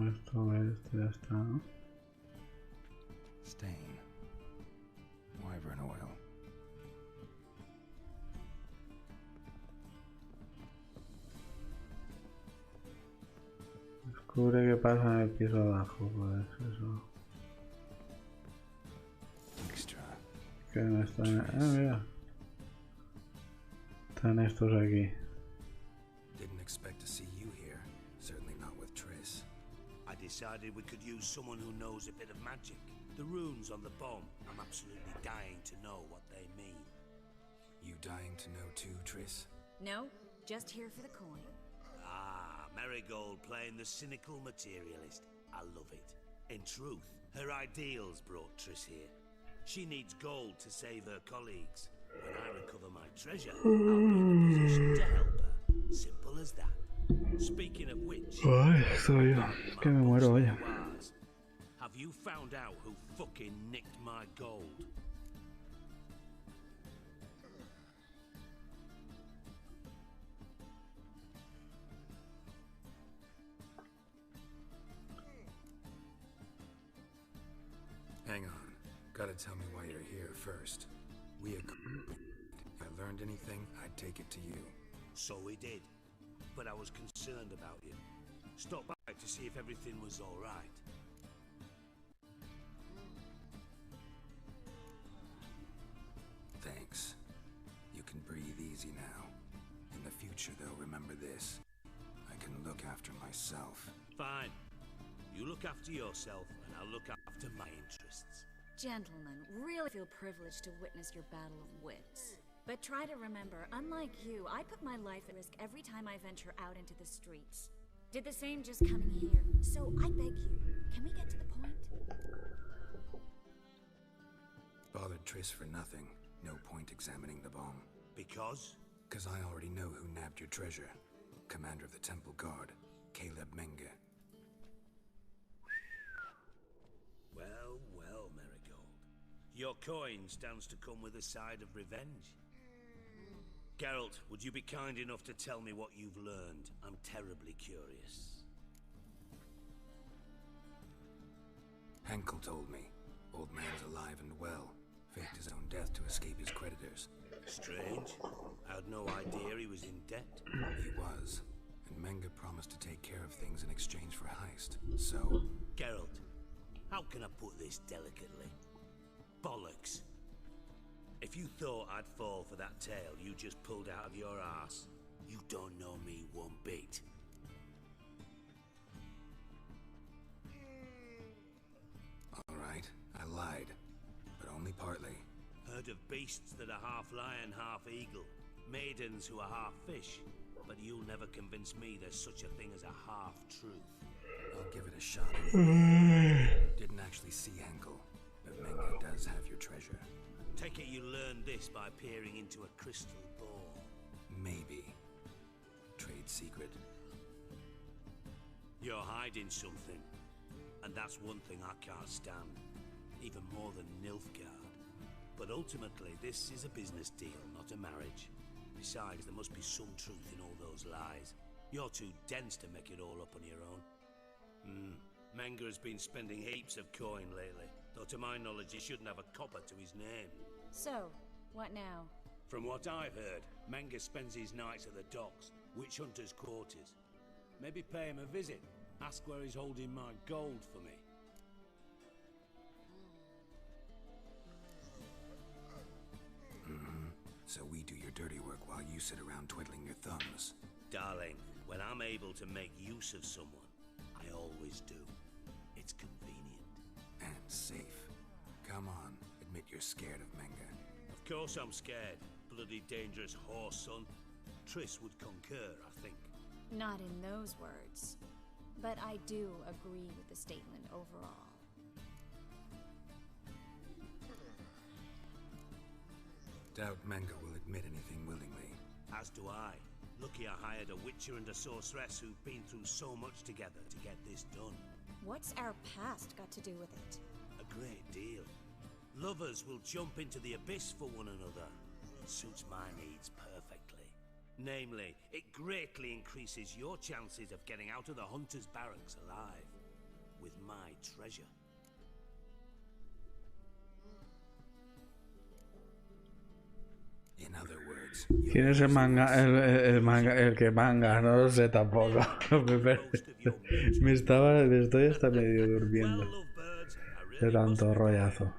Esto ya está, ¿no? Stain. silver and oil. Descubre qué pasa en el piso abajo, pues eso. Extra. Que no están... mira. Están estos aquí. Didn't expect to see you here. Certainly not with Triss. I decided we could use someone who knows a bit of magic. The runes on the bomb. I'm absolutely dying to know what they mean. You dying to know too, Triss? No, just here for the coin. Ah, Marigold playing the cynical materialist. I love it. In truth, her ideals brought Triss here. She needs gold to save her colleagues. When I recover my treasure, I'll be in a position to help her. Simple as that. Speaking of which, Ay, estoy yo. Es que me muero, vaya. have you found out who fucking nicked my gold? Hang on. Gotta tell me why you're here first. We agreed. If I learned anything, I'd take it to you. So we did. But I was concerned about you. Stopped by to see if everything was all right. Thanks. You can breathe easy now. In the future, though, remember this. I can look after myself. Fine. You look after yourself, and I'll look after my interests. Gentlemen, really feel privileged to witness your battle of wits. But try to remember, unlike you, I put my life at risk every time I venture out into the streets. Did the same just coming here. So I beg you, can we get to the point? Bothered Triss for nothing. No point examining the bomb. Because? Because I already know who nabbed your treasure. Commander of the Temple Guard, Caleb Menge. Well, well, Marigold. Your coin stands to come with a side of revenge. Geralt, would you be kind enough to tell me what you've learned? I'm terribly curious. Henkel told me. Old man's alive and well. Faked his own death to escape his creditors. Strange. I had no idea he was in debt. He was. And Menge promised to take care of things in exchange for a heist. So... Geralt, how can I put this delicately? Bollocks. If you thought I'd fall for that tale you just pulled out of your arse, you don't know me one bit. Alright, I lied. But only partly. Heard of beasts that are half lion, half eagle. Maidens who are half fish. But you'll never convince me there's such a thing as a half-truth. I'll give it a shot anyway. Didn't actually see Henkel, but Menge does have your treasure. Take it you learned this by peering into a crystal ball. Maybe. Trade secret. You're hiding something. And that's one thing I can't stand. Even more than Nilfgaard. But ultimately, this is a business deal, not a marriage. Besides, there must be some truth in all those lies. You're too dense to make it all up on your own. Menge has been spending heaps of coin lately, though to my knowledge he shouldn't have a copper to his name. So, what now? From what I've heard, Menge spends his nights at the docks, witch hunters' quarters. Maybe pay him a visit, ask where he's holding my gold for me. So we do your dirty work while you sit around twiddling your thumbs. Darling, when I'm able to make use of someone, I always do. It's convenient. And safe. Come on, admit you're scared of Menge. Of course I'm scared. Bloody dangerous horse, son. Triss would concur, I think. Not in those words. But I do agree with the statement overall. Doubt Menge will admit anything willingly. As do I. Lucky I hired a witcher and a sorceress who've been through so much together to get this done. What's our past got to do with it? A great deal. Lovers will jump into the abyss for one another. It suits my needs perfectly. Namely, it greatly increases your chances of getting out of the hunter's barracks alive. With my treasure. ¿Quién es el manga? El que manga, no lo sé tampoco. Me estoy hasta medio durmiendo. De tanto rollazo.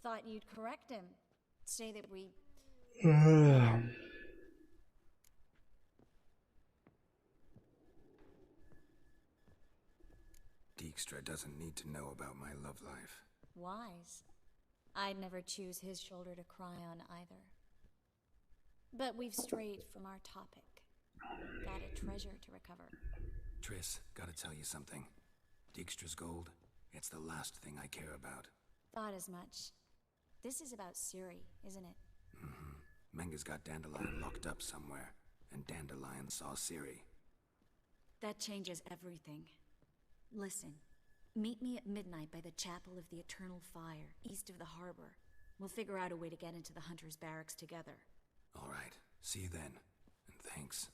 Thought you'd correct him. Say that we... Dijkstra doesn't need to know about my love life. Wise. I'd never choose his shoulder to cry on either. But we've strayed from our topic. Got a treasure to recover. Triss, gotta tell you something. Dijkstra's gold, it's the last thing I care about. Thought as much. This is about Ciri, isn't it? Mm-hmm. Menga's got Dandelion locked up somewhere, and Dandelion saw Ciri. That changes everything. Listen, meet me at midnight by the Chapel of the Eternal Fire, east of the harbor. We'll figure out a way to get into the Hunter's Barracks together. All right, see you then, and thanks.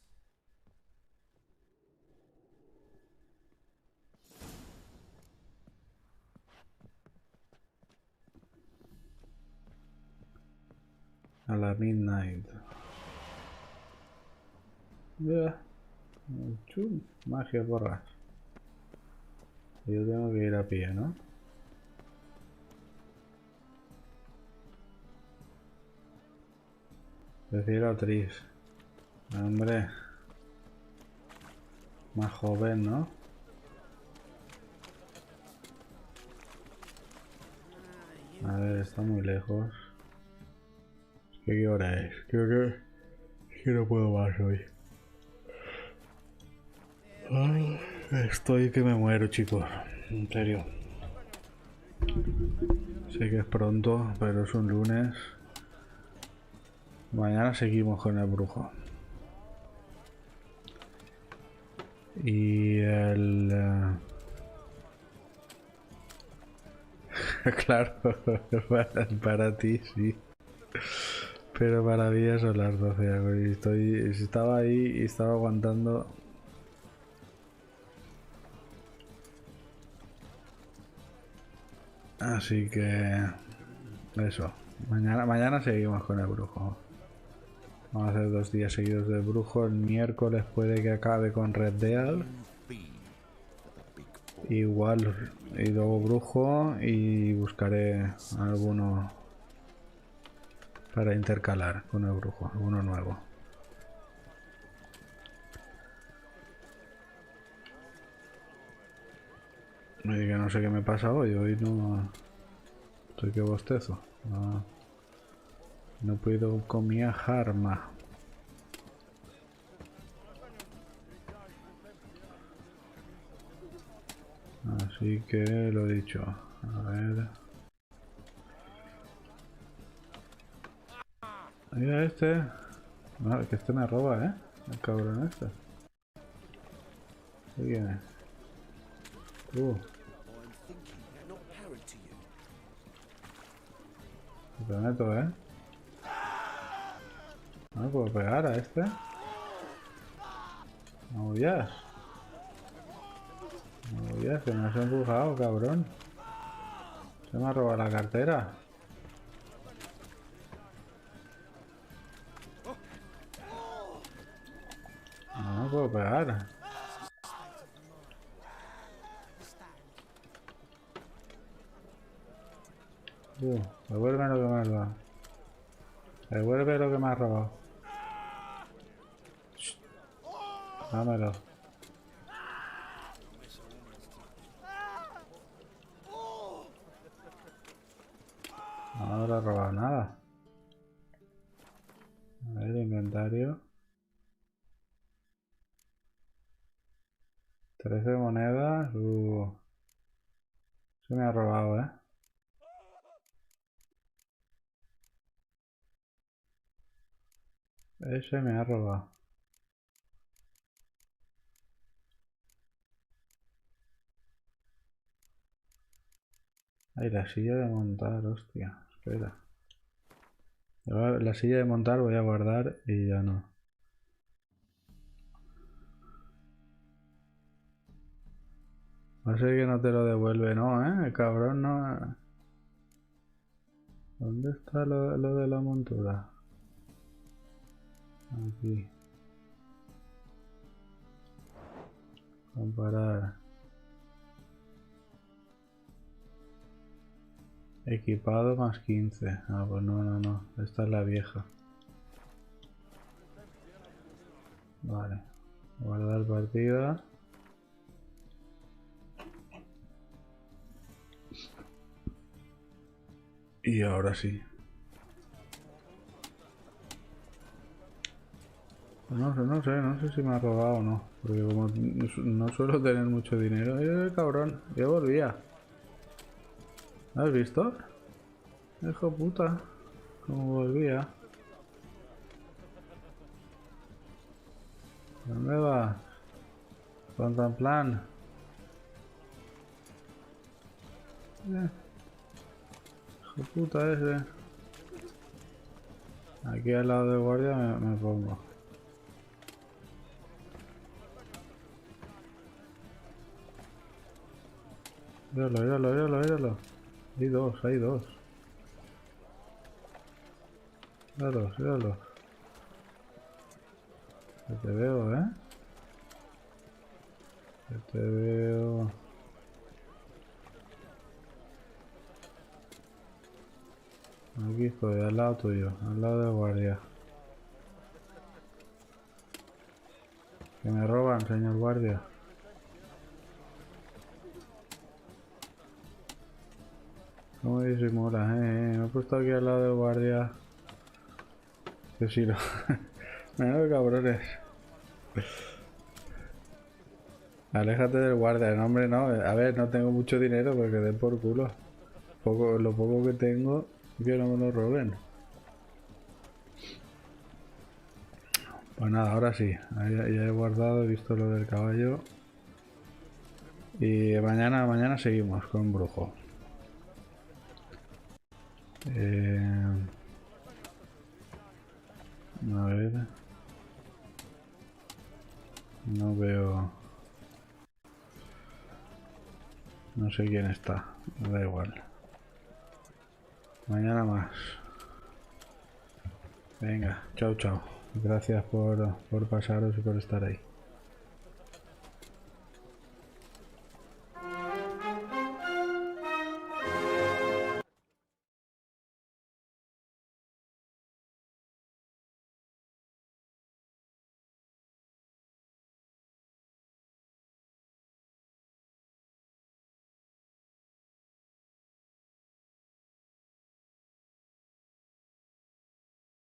A la midnight. Chum, magia porras. Yo tengo que ir a pie, ¿no? Prefiero a Triss. Hombre. Más joven, ¿no? A ver, está muy lejos. ¿Qué hora es? Creo que no puedo más hoy. Estoy que me muero, chicos. En serio. Sé que es pronto, pero es un lunes. Mañana seguimos con el brujo. Y el... claro, para ti sí. Pero para mí son las 12. Estaba ahí y estaba aguantando. Así que... eso. Mañana seguimos con el brujo. Vamos a hacer 2 días seguidos de brujo. El miércoles puede que acabe con Red Dead. Igual. Y luego brujo. Y buscaré alguno para intercalar con el brujo. Alguno nuevo. Y que no sé qué me pasa hoy. Hoy no... Estoy que bostezo. No puedo con mi arma. Así que lo he dicho. A ver. Mira este. No, que este me roba, el cabrón este. ¿Qué viene? Te meto, No puedo pegar a este. No huyas. No huyas, que me has empujado, cabrón. Se me ha robado la cartera. No me puedo pegar. Devuelve lo que me has dado. Devuelve lo que me has robado. Dámelo. No le he robado nada. A ver, inventario. 13 monedas. Se me ha robado, Ese me ha robado. Ay, la silla de montar, hostia. Espera. La silla de montar voy a guardar y ya no. Va a ser que no te lo devuelve, no, el cabrón no. ¿Dónde está lo de la montura? Aquí. Comparar. Equipado más 15. Ah, pues no. Esta es la vieja. Vale. Guardar partida. Y ahora sí. No sé si me ha robado o no. Porque como no suelo tener mucho dinero. Cabrón! Ya volvía. ¿Has visto? Hijo puta. Como volvía. ¿Dónde vas? Ponte en plan. Hijo puta ese. Aquí al lado de guardia me pongo. Míralo. Hay dos. Míralo. Que te veo, ¿eh? Que te veo. Aquí estoy, al lado tuyo, al lado de guardia. Que me roban, señor guardia. ¿Cómo disimula? Me he puesto aquí al lado del guardia. Que si no. Menos cabrones. Aléjate del guardia, no, hombre, no. A ver, no tengo mucho dinero porque den por culo. Lo poco que tengo, que no me lo roben. Pues nada, ahora sí. Ya he guardado, he visto lo del caballo. Y mañana seguimos con brujo. A ver. No veo. No sé quién está. Me da igual. Mañana más. Venga, chao. Gracias por pasaros y por estar ahí.